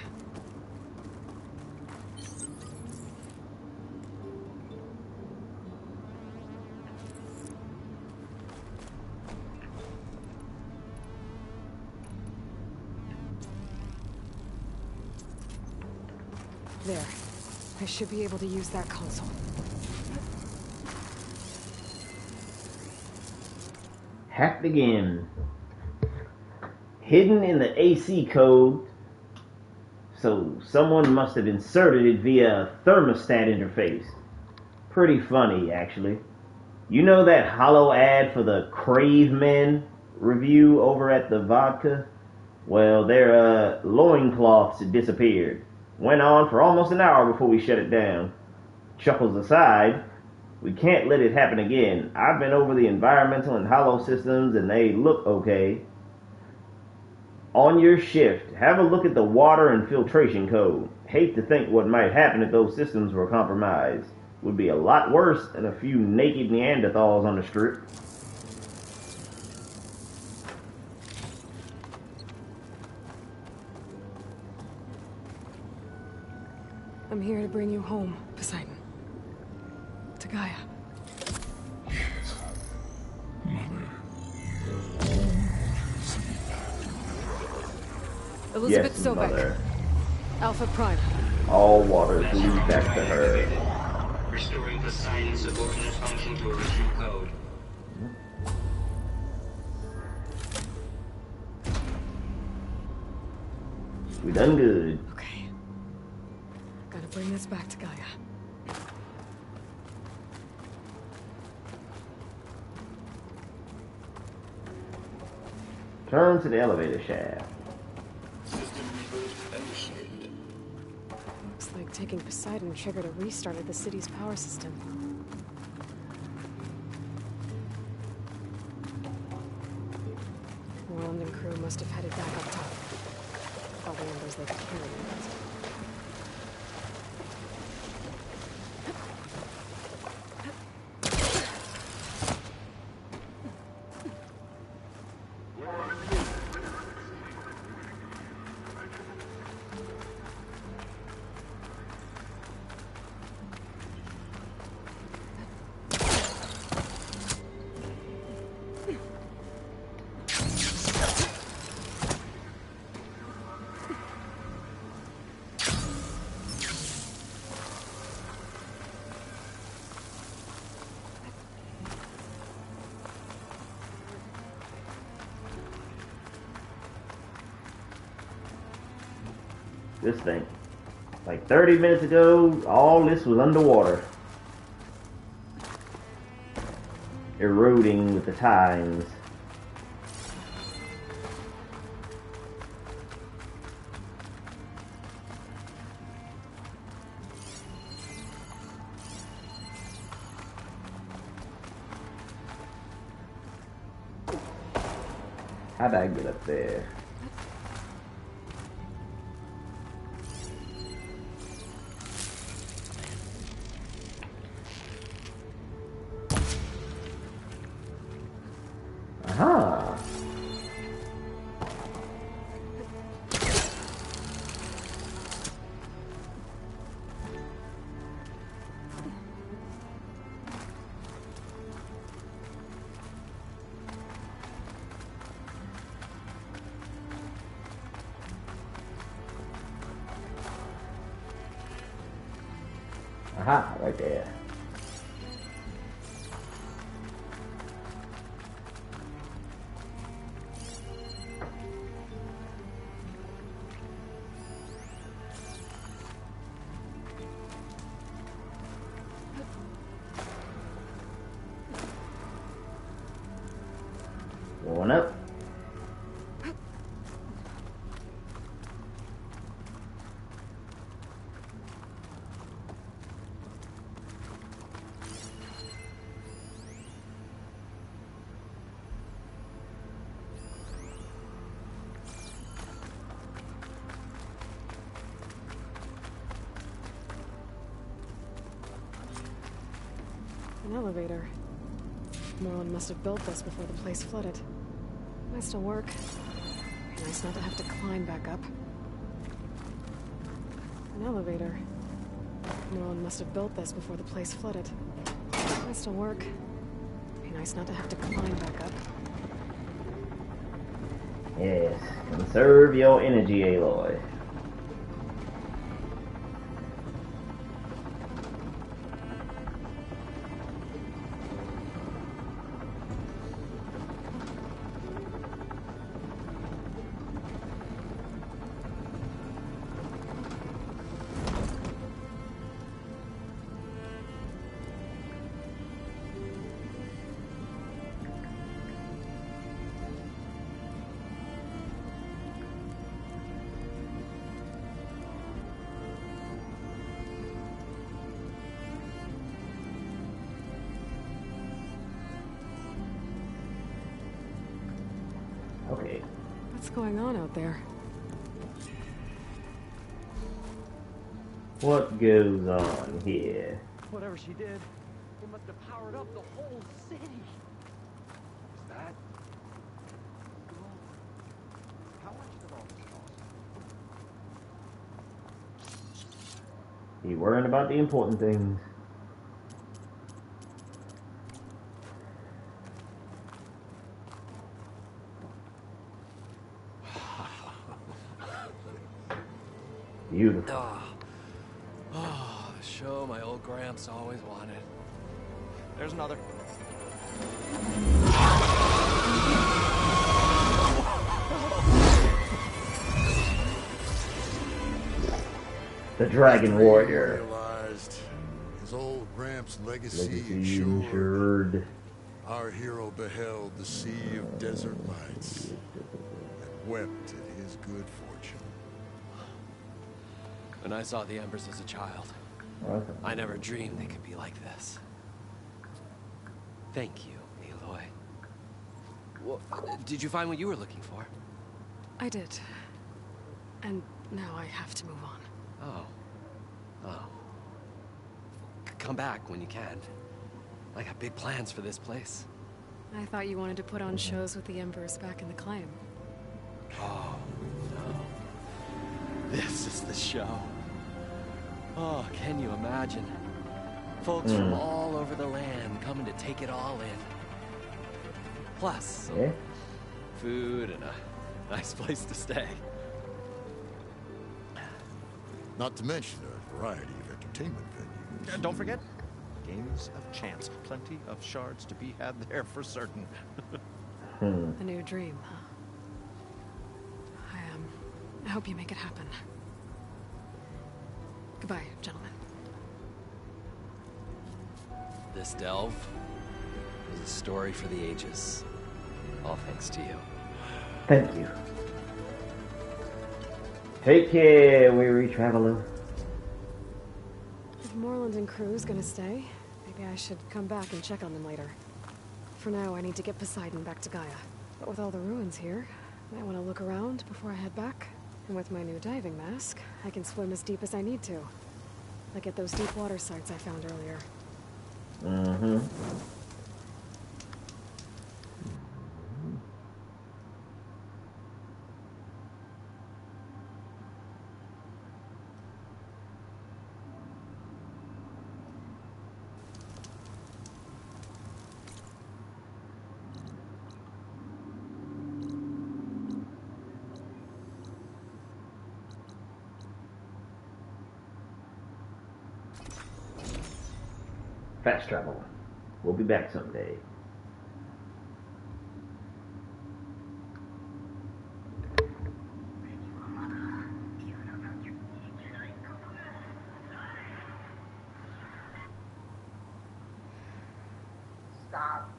There. I should be able to use that console. Hacked again. Hidden in the AC code. So someone must have inserted it via a thermostat interface. Pretty funny, actually. You know that hollow ad for the Crave Men review over at the vodka? Well, their loincloths had disappeared. Went on for almost an hour before we shut it down. Chuckles aside, we can't let it happen again. I've been over the environmental and hollow systems and they look okay. On your shift, have a look at the water and filtration code. Hate to think what might happen if those systems were compromised. Would be a lot worse than a few naked Neanderthals on the strip. I'm here to bring you home, Poseidon. To Gaia. Elizabeth Yes, Sobek. mother. Alpha Prime. All waters lead back to her. Restoring Poseidon's subordinate function to original code. We done good. Okay. Gotta bring this back to Gaia. Turn to the elevator shaft. System reboot initiated. Looks like taking Poseidon triggered a restart of the city's power system. Roland and crew must have headed back up top. All the numbers they could carry. This thing. Like 30 minutes ago, all this was underwater. Eroding with the times. How'd I get up there? Aha! Aha, right there. Going up. An elevator. Merlin must have built this before the place flooded. Might still work. Be nice not to have to climb back up. An elevator. Merlin must have built this before the place flooded. Might still work. Be nice not to have to climb back up. Yes, conserve your energy, Aloy. going on out there? What goes on here? Whatever she did, it must have powered up the whole city. Is that? How much did all this cost? You worrying about the important things. Beautiful. Oh, the show my old Gramps always wanted. There's another. The Dragon Warrior. Realized his old Gramps' legacy Legacy ensured. insured. Our hero beheld the sea of desert lights and wept at his good fortune. When I saw the Embers as a child, Awesome. I never dreamed they could be like this. Thank you, Aloy. Well, did you find what you were looking for? I did. And now I have to move on. Oh. Come back when you can. I got big plans for this place. I thought you wanted to put on shows with the Embers back in the claim. Oh, no. This is the show. Oh, can you imagine? Folks from all over the land coming to take it all in. Plus, some food and a nice place to stay. Not to mention a variety of entertainment venues. Don't forget, games of chance. Plenty of shards to be had there for certain. A new dream, huh? I hope you make it happen. Goodbye, gentlemen. This delve is a story for the ages. All thanks to you. Thank you. Take care, weary traveler. If Moreland and crew's gonna stay, maybe I should come back and check on them later. For now, I need to get Poseidon back to Gaia. But with all the ruins here, I want to look around before I head back. And with my new diving mask, I can swim as deep as I need to. Like at those deep water sites I found earlier. Mm-hmm. Fast travel. We'll be back someday. Stop.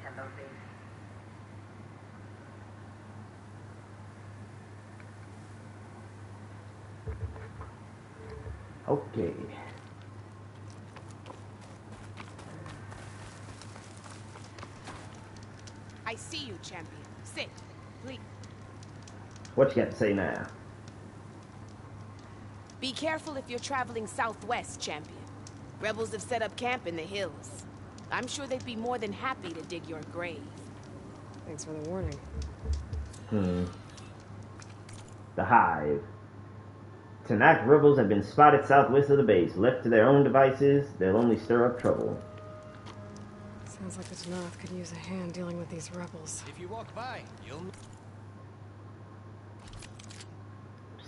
Hello, baby. Okay. I see you, champion. Sit, please. What you got to say now? Be careful if you're traveling southwest, champion. Rebels have set up camp in the hills. I'm sure they'd be more than happy to dig your grave. Thanks for the warning. The Hive. Tanakh rebels have been spotted southwest of the base. Left to their own devices, they'll only stir up trouble. Sounds like the Tanakh could use a hand dealing with these rebels. If you walk by, you'll...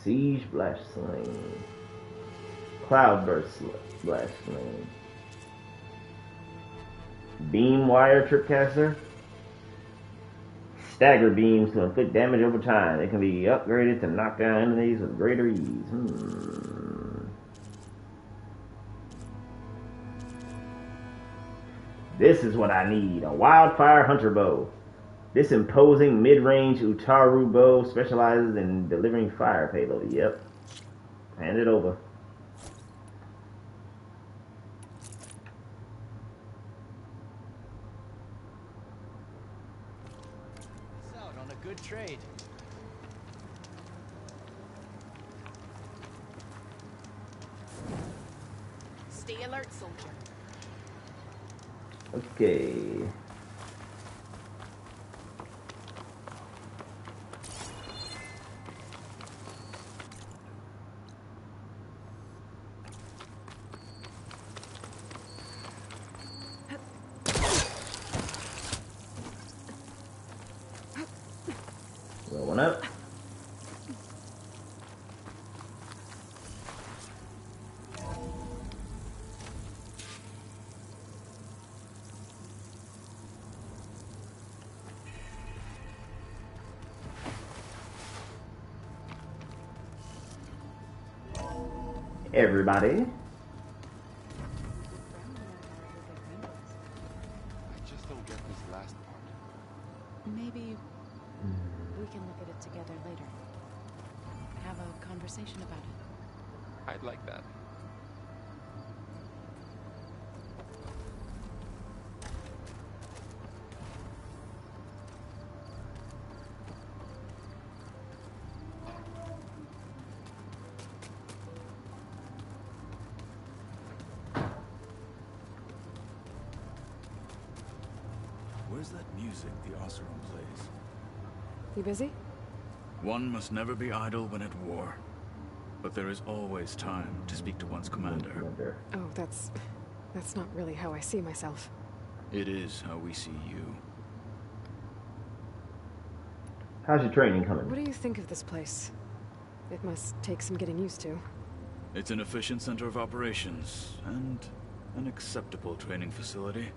Siege Blast Sling. Cloudburst Blast Sling. Beam Wire Tripcaster. Stagger beams to inflict damage over time. It can be upgraded to knock down enemies with greater ease. This is what I need. A Wildfire Hunter Bow. This imposing mid-range Utaru bow specializes in delivering fire payload. Yep. Hand it over. It's out on a good trade. Stay alert, soldier. Okay. Rolling up. Everybody. I just don't get this last part. Maybe we can look at it together later. Have a conversation about it. I'd like that. Where's that music the Oseram plays? You busy? One must never be idle when at war. But there is always time to speak to one's commander. Oh, that's not really how I see myself. It is how we see you. How's your training coming? What do you think of this place? It must take some getting used to. It's an efficient center of operations, and an acceptable training facility.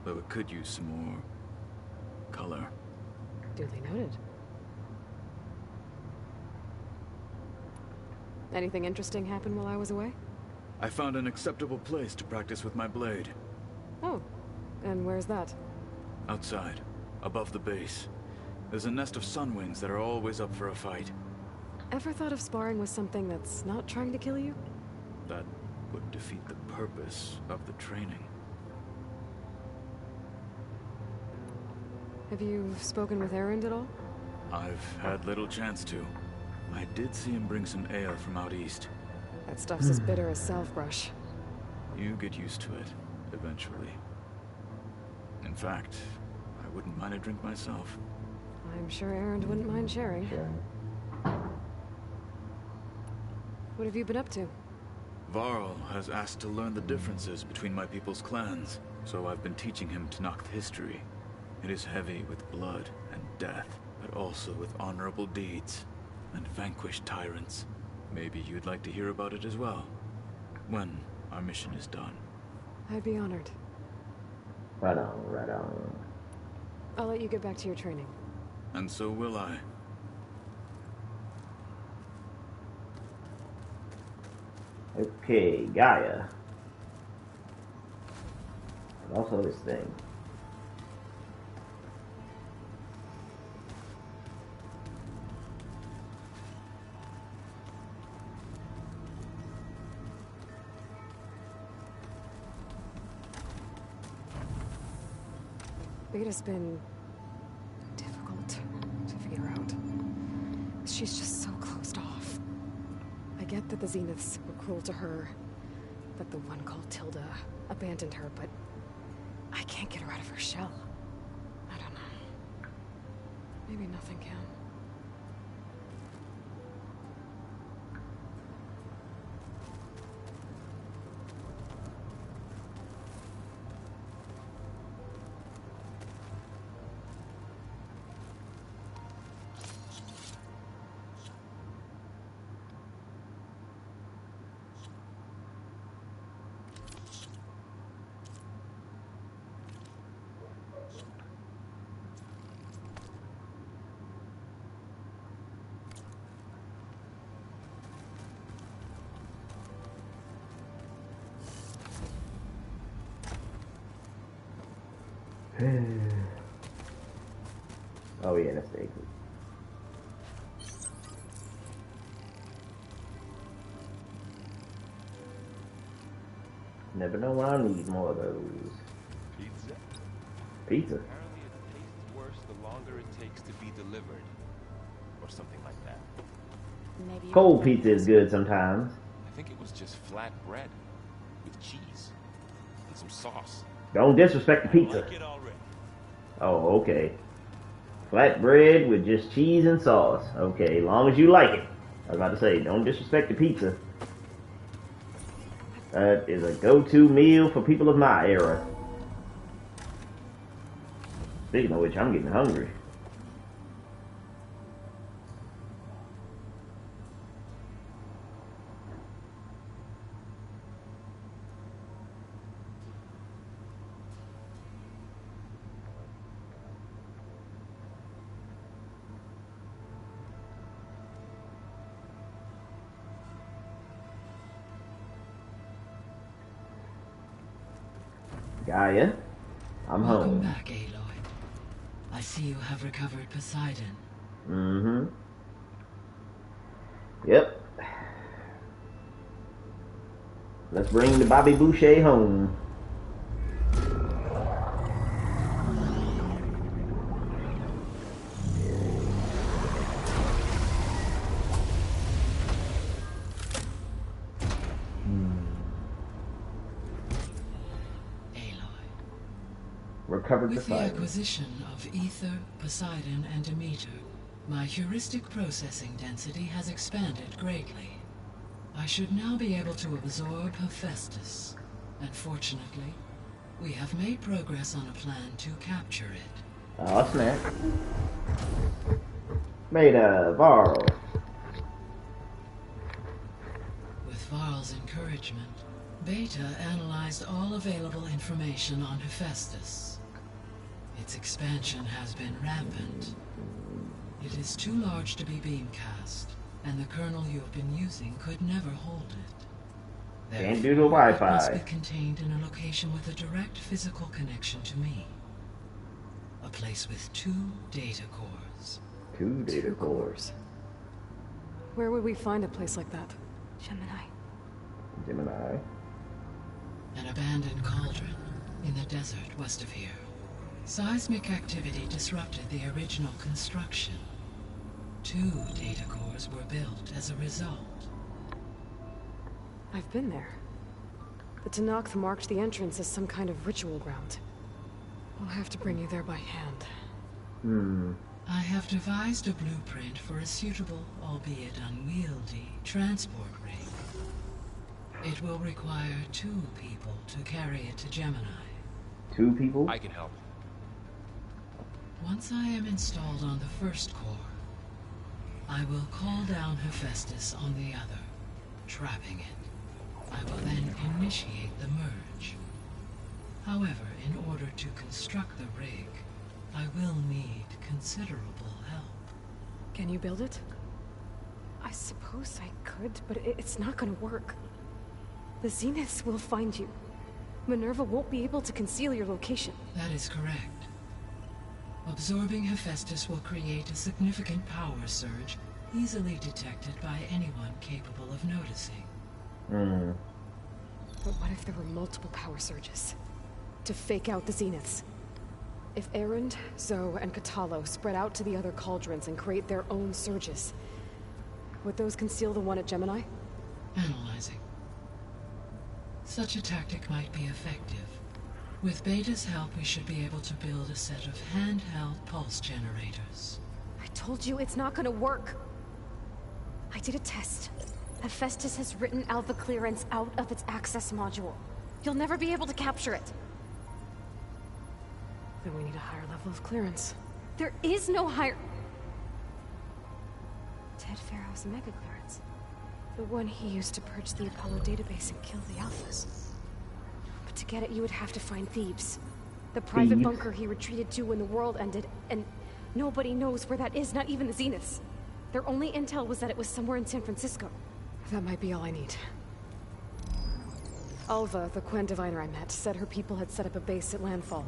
Though it could use some more color. Duly noted. Anything interesting happen while I was away? I found an acceptable place to practice with my blade. Oh, and where's that? Outside, above the base. There's a nest of sunwings that are always up for a fight. Ever thought of sparring with something that's not trying to kill you? That would defeat the purpose of the training. Have you spoken with Erend at all? I've had little chance to. I did see him bring some ale from out east. That stuff's as bitter as salve-brush. You get used to it, eventually. In fact, I wouldn't mind a drink myself. I'm sure Erend wouldn't mind sharing. What have you been up to? Varl has asked to learn the differences between my people's clans, so I've been teaching him Tenakth history. It is heavy with blood and death, but also with honorable deeds and vanquished tyrants. Maybe you'd like to hear about it as well, when our mission is done. I'd be honored. Right on, right on. I'll let you get back to your training. And so will I. Okay, Gaia. And also this thing. Beta's been difficult to figure out. She's just so closed off. I get that the Zeniths were cruel to her, that the one called Tilda abandoned her, but I can't get her out of her shell. I don't know. Maybe nothing can. Oh yeah, that's the exit. Never know when I need more of those. Pizza? Pizza. Apparently it tastes worse the longer it takes to be delivered. Or something like that. Maybe you Cold pizza is good sometimes. I think it was just flat bread with cheese and some sauce. Don't disrespect the pizza. Like it already. Oh, okay. Flat bread with just cheese and sauce. Okay, as long as you like it. I was about to say, don't disrespect the pizza. That is a go-to meal for people of my era. Speaking of which, I'm getting hungry. Gaia, I'm Welcome home. back, Aloy. I see you have recovered Poseidon. Mm-hmm. Yep. Let's bring the Bobby Boucher home. Recovered With the Poseidon. acquisition of Ether, Poseidon, and Demeter, my heuristic processing density has expanded greatly. I should now be able to absorb Hephaestus, and fortunately, we have made progress on a plan to capture it. Oh, snap. Made a Varl. With Varl's encouragement, Beta analyzed all available information on Hephaestus. Its expansion has been rampant. It is too large to be beamcast, and the kernel you have been using could never hold it. Can't do the Therefore, it Wi-Fi. must be contained in a location with a direct physical connection to me. A place with 2 data cores. 2 data cores. Where would we find a place like that? Gemini. Gemini. An abandoned cauldron in the desert west of here. Seismic activity disrupted the original construction. 2 data cores were built as a result. I've been there. The Tenakth marked the entrance as some kind of ritual ground. I'll have to bring you there by hand. I have devised a blueprint for a suitable, albeit unwieldy, transport ring. It will require 2 people to carry it to Gemini. 2 people? I can help. Once I am installed on the first core, I will call down Hephaestus on the other, trapping it. I will then initiate the merge. However, in order to construct the rig, I will need considerable help. Can you build it? I suppose I could, but it's not gonna work. The Zeniths will find you. Minerva won't be able to conceal your location. That is correct. Absorbing Hephaestus will create a significant power surge, easily detected by anyone capable of noticing. But what if there were multiple power surges? To fake out the Zeniths? If Erend, Zoe, and Katalo spread out to the other cauldrons and create their own surges, would those conceal the one at Gemini? Analyzing. Such a tactic might be effective. With Beta's help, we should be able to build a set of handheld pulse generators. I told you it's not gonna work. I did a test. Hephaestus has written Alpha clearance out of its access module. You'll never be able to capture it. Then we need a higher level of clearance. There is no higher... Ted Pharaoh's mega clearance. The one he used to purge the Apollo database and kill the Alphas. But to get it, you would have to find Thebes. The private Thebes? bunker he retreated to when the world ended, and nobody knows where that is, not even the Zeniths. Their only intel was that it was somewhere in San Francisco. That might be all I need. Alva, the Quen diviner I met, said her people had set up a base at Landfall.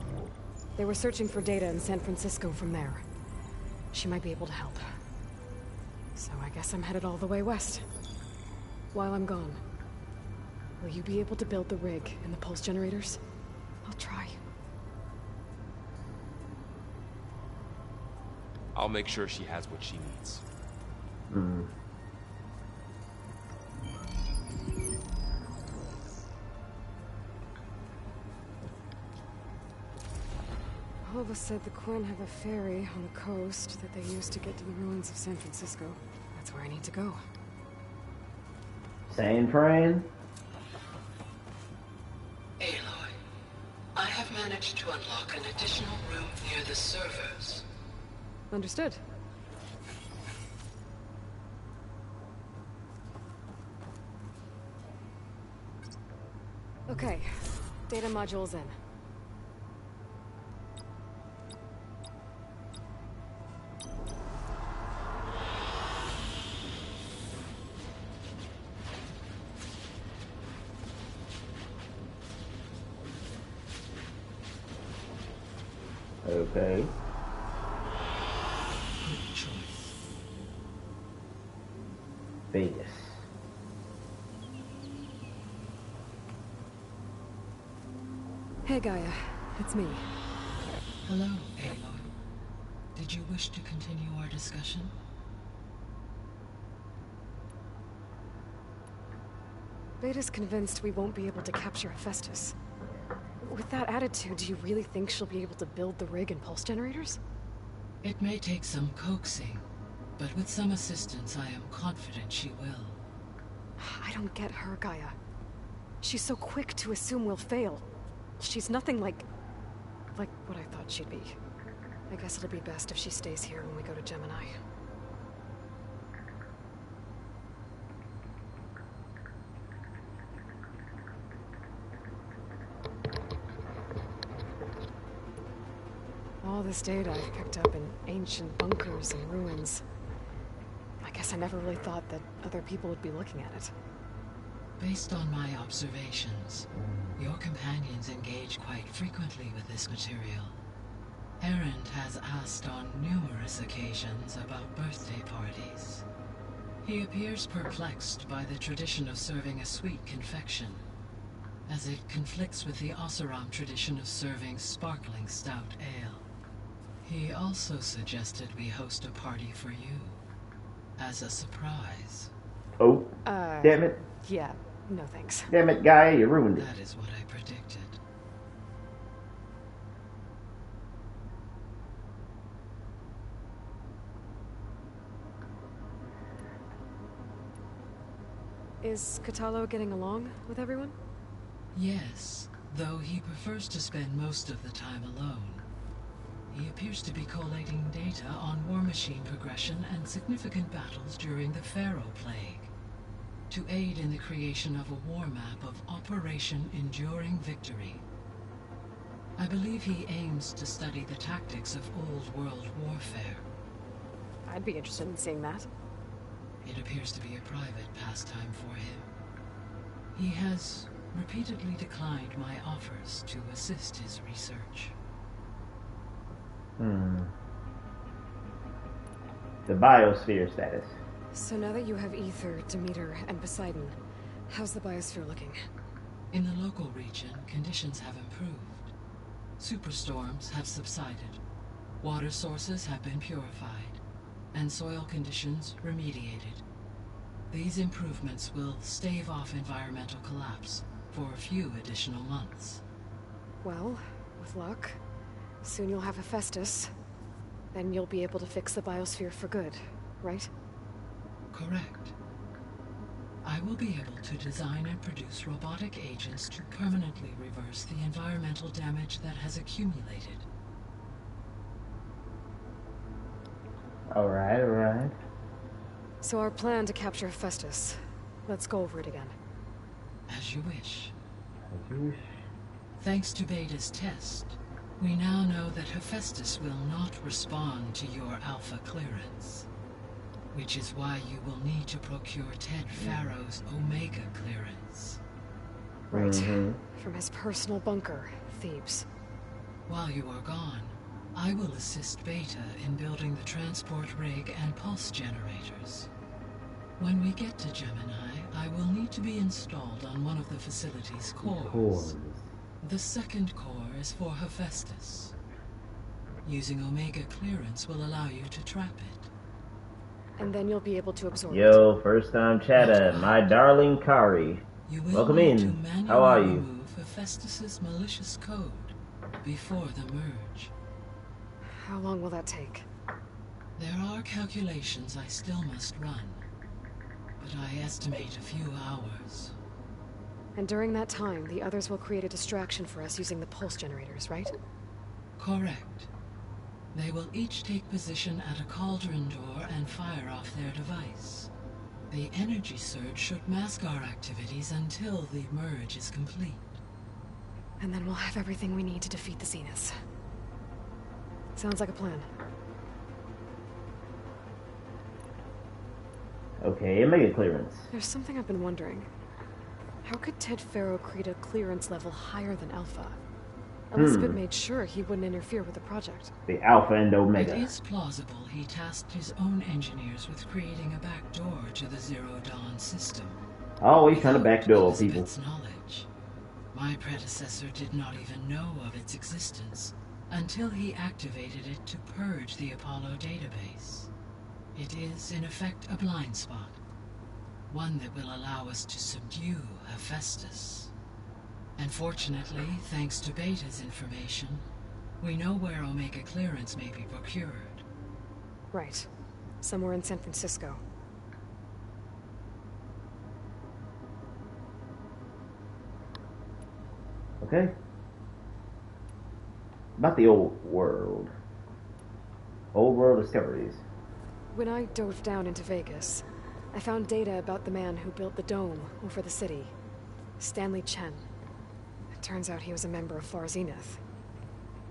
They were searching for data in San Francisco from there. She might be able to help. So I guess I'm headed all the way west. While I'm gone, Will you be able to build the rig and the pulse generators? I'll try. I'll make sure she has what she needs. Alva said the Quen have a ferry on the coast that they use to get to the ruins of San Francisco. That's where I need to go. San Fran? Aloy, I have managed to unlock an additional room near the servers. Understood. Okay, data module's in. Okay. Good choice. Vegas. Hey Gaia, it's me. Hello, Aloy. Did you wish to continue our discussion? Beta's convinced we won't be able to capture Hephaestus. With that attitude, do you really think she'll be able to build the rig and pulse generators? It may take some coaxing, but with some assistance, I am confident she will. I don't get her, Gaia. She's so quick to assume we'll fail. She's nothing like what I thought she'd be. I guess it'll be best if she stays here when we go to Gemini. All this data I've picked up in ancient bunkers and ruins. I guess I never really thought that other people would be looking at it. Based on my observations, your companions engage quite frequently with this material. Erend has asked on numerous occasions about birthday parties. He appears perplexed by the tradition of serving a sweet confection, as it conflicts with the Oseram tradition of serving sparkling stout ale. He also suggested we host a party for you, as a surprise. Oh, damn it. Yeah, no thanks. Damn it, Gaia, you ruined it. That is what I predicted. Is Kotallo getting along with everyone? Yes, though he prefers to spend most of the time alone. He appears to be collating data on war machine progression and significant battles during the Pharaoh Plague, to aid in the creation of a war map of Operation Enduring Victory. I believe he aims to study the tactics of Old World warfare. I'd be interested in seeing that. It appears to be a private pastime for him. He has repeatedly declined my offers to assist his research. The biosphere status. So now that you have Ether, Demeter, and Poseidon, how's the biosphere looking? In the local region, conditions have improved. Superstorms have subsided. Water sources have been purified, and soil conditions remediated. These improvements will stave off environmental collapse for a few additional months. Well, with luck, soon you'll have Hephaestus. Then you'll be able to fix the biosphere for good, right? Correct. I will be able to design and produce robotic agents to permanently reverse the environmental damage that has accumulated. Alright, alright. So our plan to capture Hephaestus. Let's go over it again. As you wish. As you wish. Thanks to Beta's test, we now know that Hephaestus will not respond to your Alpha clearance. Which is why you will need to procure Ted Pharaoh's Omega clearance. Right. From his personal bunker, Thebes. While you are gone, I will assist Beta in building the transport rig and pulse generators. When we get to Gemini, I will need to be installed on one of the facility's cores. The second core is for Hephaestus. Using Omega clearance will allow you to trap it. And then you'll be able to absorb it. Yo, first time chatting. My darling Kari. You will Welcome need in. to manually How are you? remove Hephaestus's malicious code before the merge. How long will that take? There are calculations I still must run, but I estimate a few hours. And during that time, the others will create a distraction for us using the pulse generators, right? Correct. They will each take position at a cauldron door and fire off their device. The energy surge should mask our activities until the merge is complete. And then we'll have everything we need to defeat the Zeniths. Sounds like a plan. Okay, and mega clearance. There's something I've been wondering. How could Ted Faro create a clearance level higher than Alpha? Elizabeth made sure he wouldn't interfere with the project. The Alpha and Omega. It is plausible he tasked his own engineers with creating a back door to the Zero Dawn system. Always trying to backdoor people. Elizabeth's knowledge. My predecessor did not even know of its existence until he activated it to purge the Apollo database. It is, in effect, a blind spot. One that will allow us to subdue Hephaestus. And fortunately, thanks to Beta's information, we know where Omega clearance may be procured. Right. Somewhere in San Francisco. Okay. About the old world. Old world discoveries. When I dove down into Vegas, I found data about the man who built the dome over the city. Stanley Chen. It turns out he was a member of Far Zenith.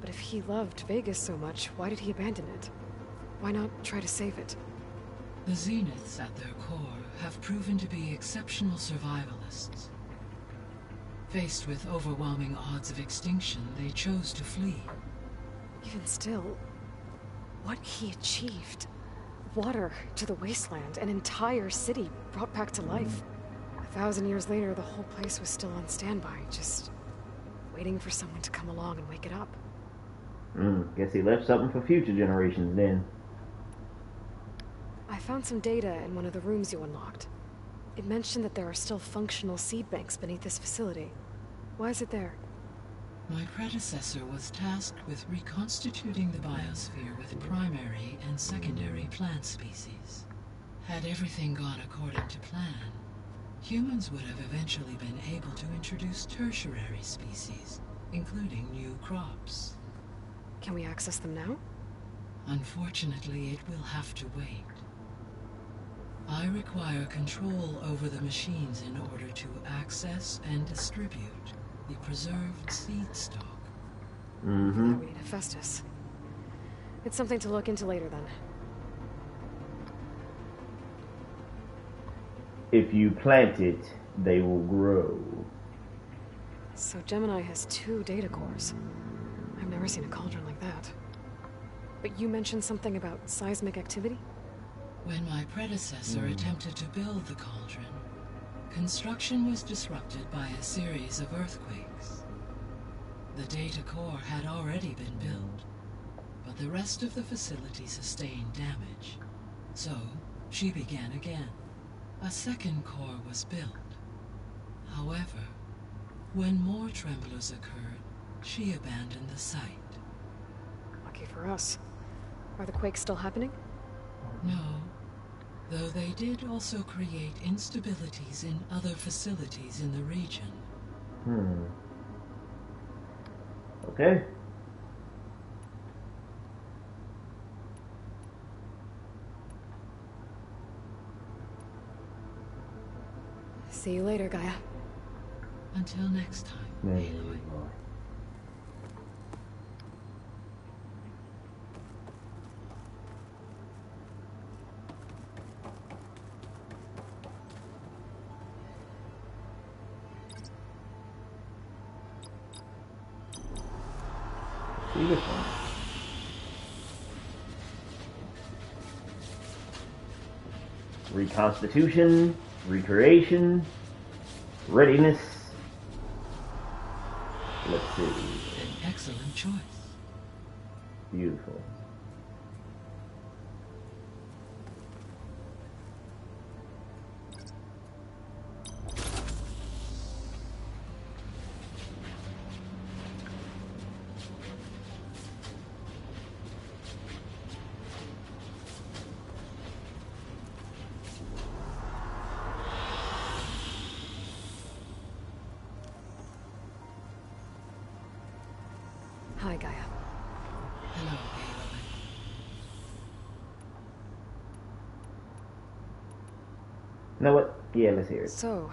But if he loved Vegas so much, why did he abandon it? Why not try to save it? The Zeniths at their core have proven to be exceptional survivalists. Faced with overwhelming odds of extinction, they chose to flee. Even still, what he achieved. Water to the wasteland, an entire city brought back to life. 1,000 years later, the whole place was still on standby, just waiting for someone to come along and wake it up. Guess he left something for future generations then. I found some data in one of the rooms you unlocked. It mentioned that there are still functional seed banks beneath this facility. Why is it there? My predecessor was tasked with reconstituting the biosphere with primary and secondary plant species. Had everything gone according to plan, humans would have eventually been able to introduce tertiary species, including new crops. Can we access them now? Unfortunately, it will have to wait. I require control over the machines in order to access and distribute the preserved seed stock. Now we need Hephaestus. It's something to look into later, then. If you plant it, they will grow. So Gemini has 2 data cores. I've never seen a cauldron like that. But you mentioned something about seismic activity? When my predecessor attempted to build the cauldron, construction was disrupted by a series of earthquakes. The data core had already been built, but the rest of the facility sustained damage. So, she began again. A second core was built. However, when more tremblers occurred, she abandoned the site. Lucky for us. Are the quakes still happening? No, though they did also create instabilities in other facilities in the region. Okay. See you later, Gaia. Until next time, Aloy. See this one. reconstitution, recreation, readiness. Let's see. An excellent choice. Beautiful. Hi, Gaia. Hello, Aloy. You know what? Yeah, let's hear it. So,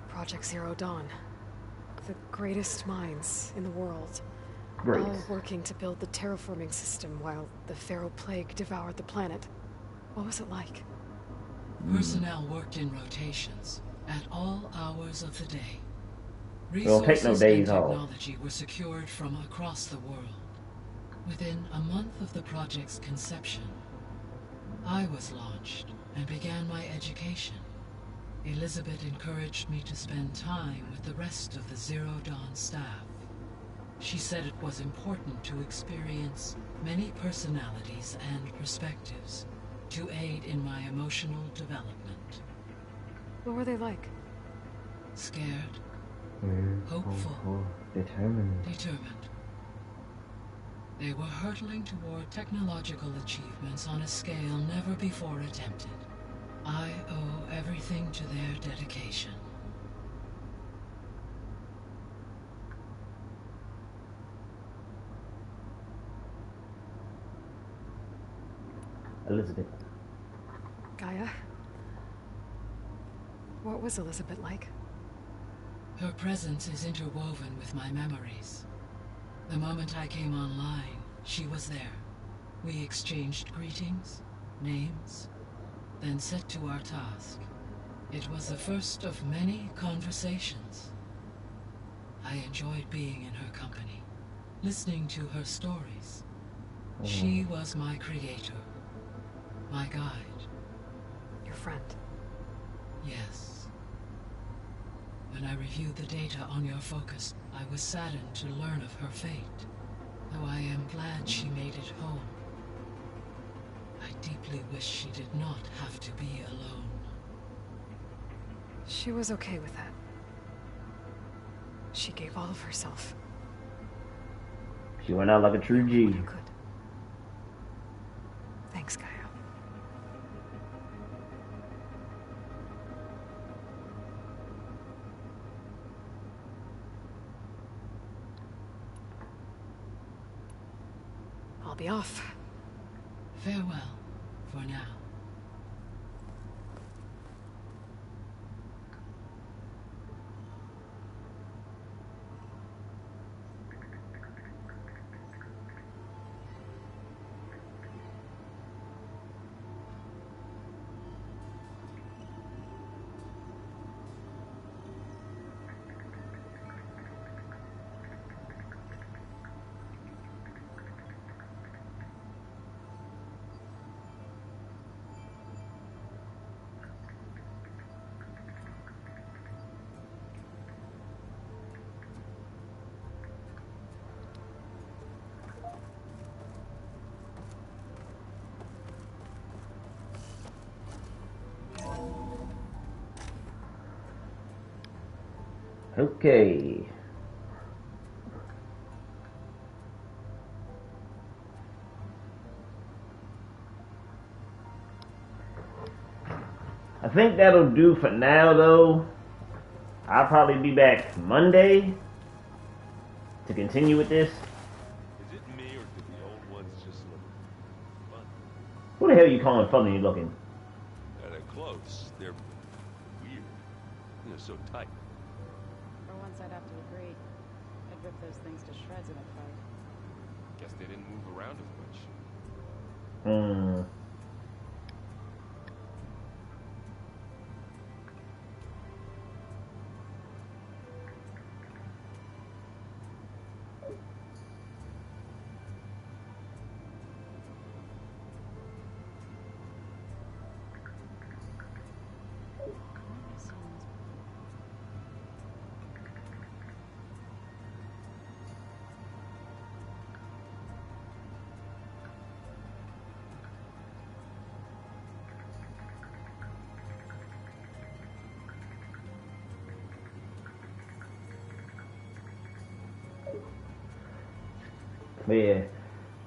Project Zero Dawn. The greatest minds in the world. Great. All working to build the terraforming system while the Pharaoh Plague devoured the planet. What was it like? Personnel worked in rotations at all hours of the day. Don't take no Resources days and off. technology were secured from across the world. Within a month of the project's conception, I was launched and began my education. Elizabeth encouraged me to spend time with the rest of the Zero Dawn staff. She said it was important to experience many personalities and perspectives to aid in my emotional development. What were they like? Scared, Hopeful. hopeful, Determined. determined. They were hurtling toward technological achievements on a scale never before attempted. I owe everything to their dedication. Elizabeth. Gaia? What was Elizabeth like? Her presence is interwoven with my memories. The moment I came online, she was there. We exchanged greetings, names, then set to our task. It was the first of many conversations. I enjoyed being in her company, listening to her stories. She was my creator, my guide. Your friend. Yes. When I reviewed the data on your focus, I was saddened to learn of her fate, though I am glad she made it home. I deeply wish she did not have to be alone. She was okay with that. She gave all of herself. She went out like a true G. You could. Thanks, Gaia. I'll be off. Farewell, for now. Okay. I think that'll do for now, though. I'll probably be back Monday to continue with this. Is it me or do the old ones just look fun? Who the hell you calling funny looking? They're close. They're weird. They're so tight. For once, I'd have to agree. I'd rip those things to shreds in a fight. Guess they didn't move around as much. But yeah.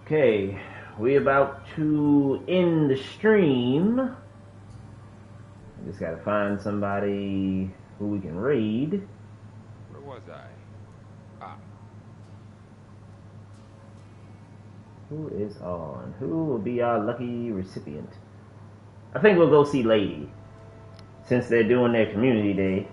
Okay, we about to end the stream. I just gotta find somebody who we can raid. Where was I? Ah. Who is on? Who will be our lucky recipient? I think we'll go see Lady, since they're doing their community day.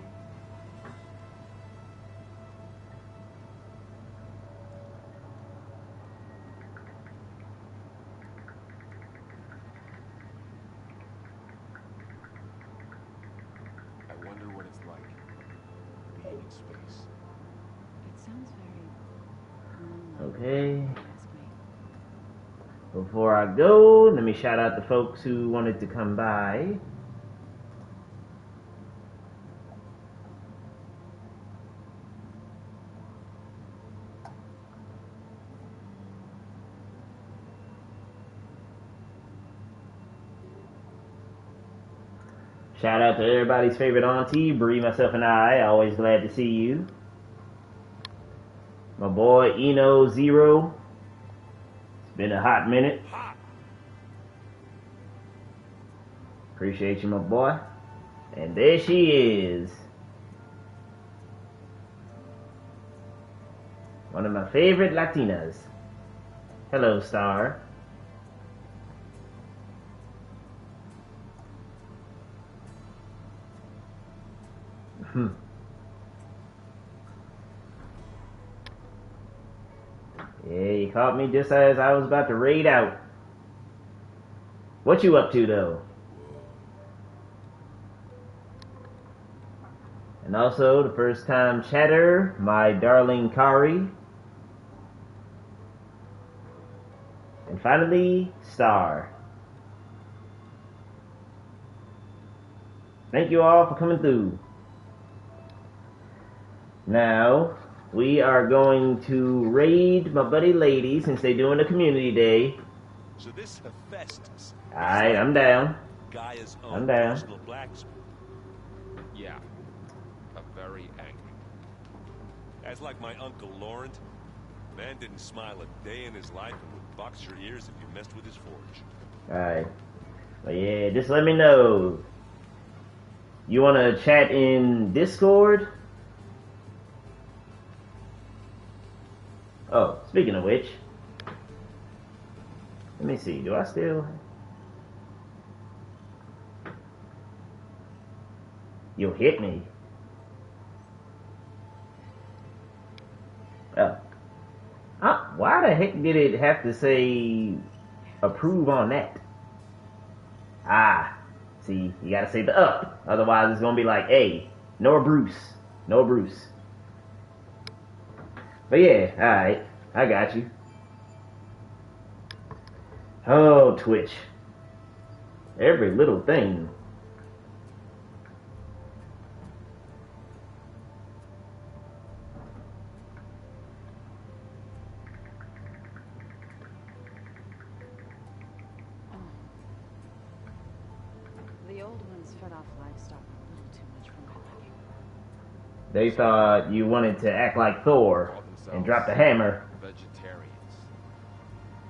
I wonder what it's like being in space. It sounds very Okay. Before I go, let me shout out the folks who wanted to come by. Shout out to everybody's favorite auntie, Bree, myself, and I. Always glad to see you. My boy, Eno Zero. It's been a hot minute. Appreciate you, my boy. And there she is. One of my favorite Latinas. Hello, Star. Yeah, you caught me just as I was about to raid out. What you up to, though? And also, the first time chatter, my darling Kari. And finally, Star. Thank you all for coming through. Now, we are going to raid my buddy Lady since they're doing a community day. So this Hephaestus. Alright, I'm down. Gaia's own I'm down. personal blacksmith. Yeah. I'm very angry. As like my Uncle Laurent, man didn't smile a day in his life and would box your ears if you messed with his forge. Alright. But yeah, just let me know. You want to chat in Discord? Oh, speaking of which, let me see. Do I still? You'll hit me. Oh. Why the heck did it have to say approve on that? Ah, see, you gotta say the up. Otherwise, it's gonna be like, hey, no Bruce. No Bruce. But yeah, alright. I got you. Oh, Twitch. Every little thing. The old ones fed off livestock a little too much for my liking. They thought you wanted to act like Thor and drop the hammer. Vegetarians.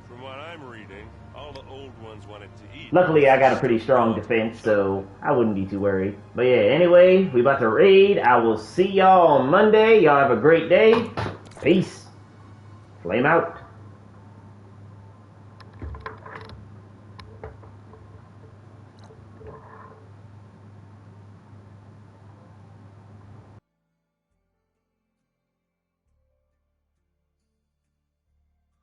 From what I'm reading, all the old ones wanted to eat. Luckily, I got a pretty strong defense, so I wouldn't be too worried. But yeah, anyway, we about to raid. I will see y'all on Monday. Y'all have a great day. Peace. Flame out.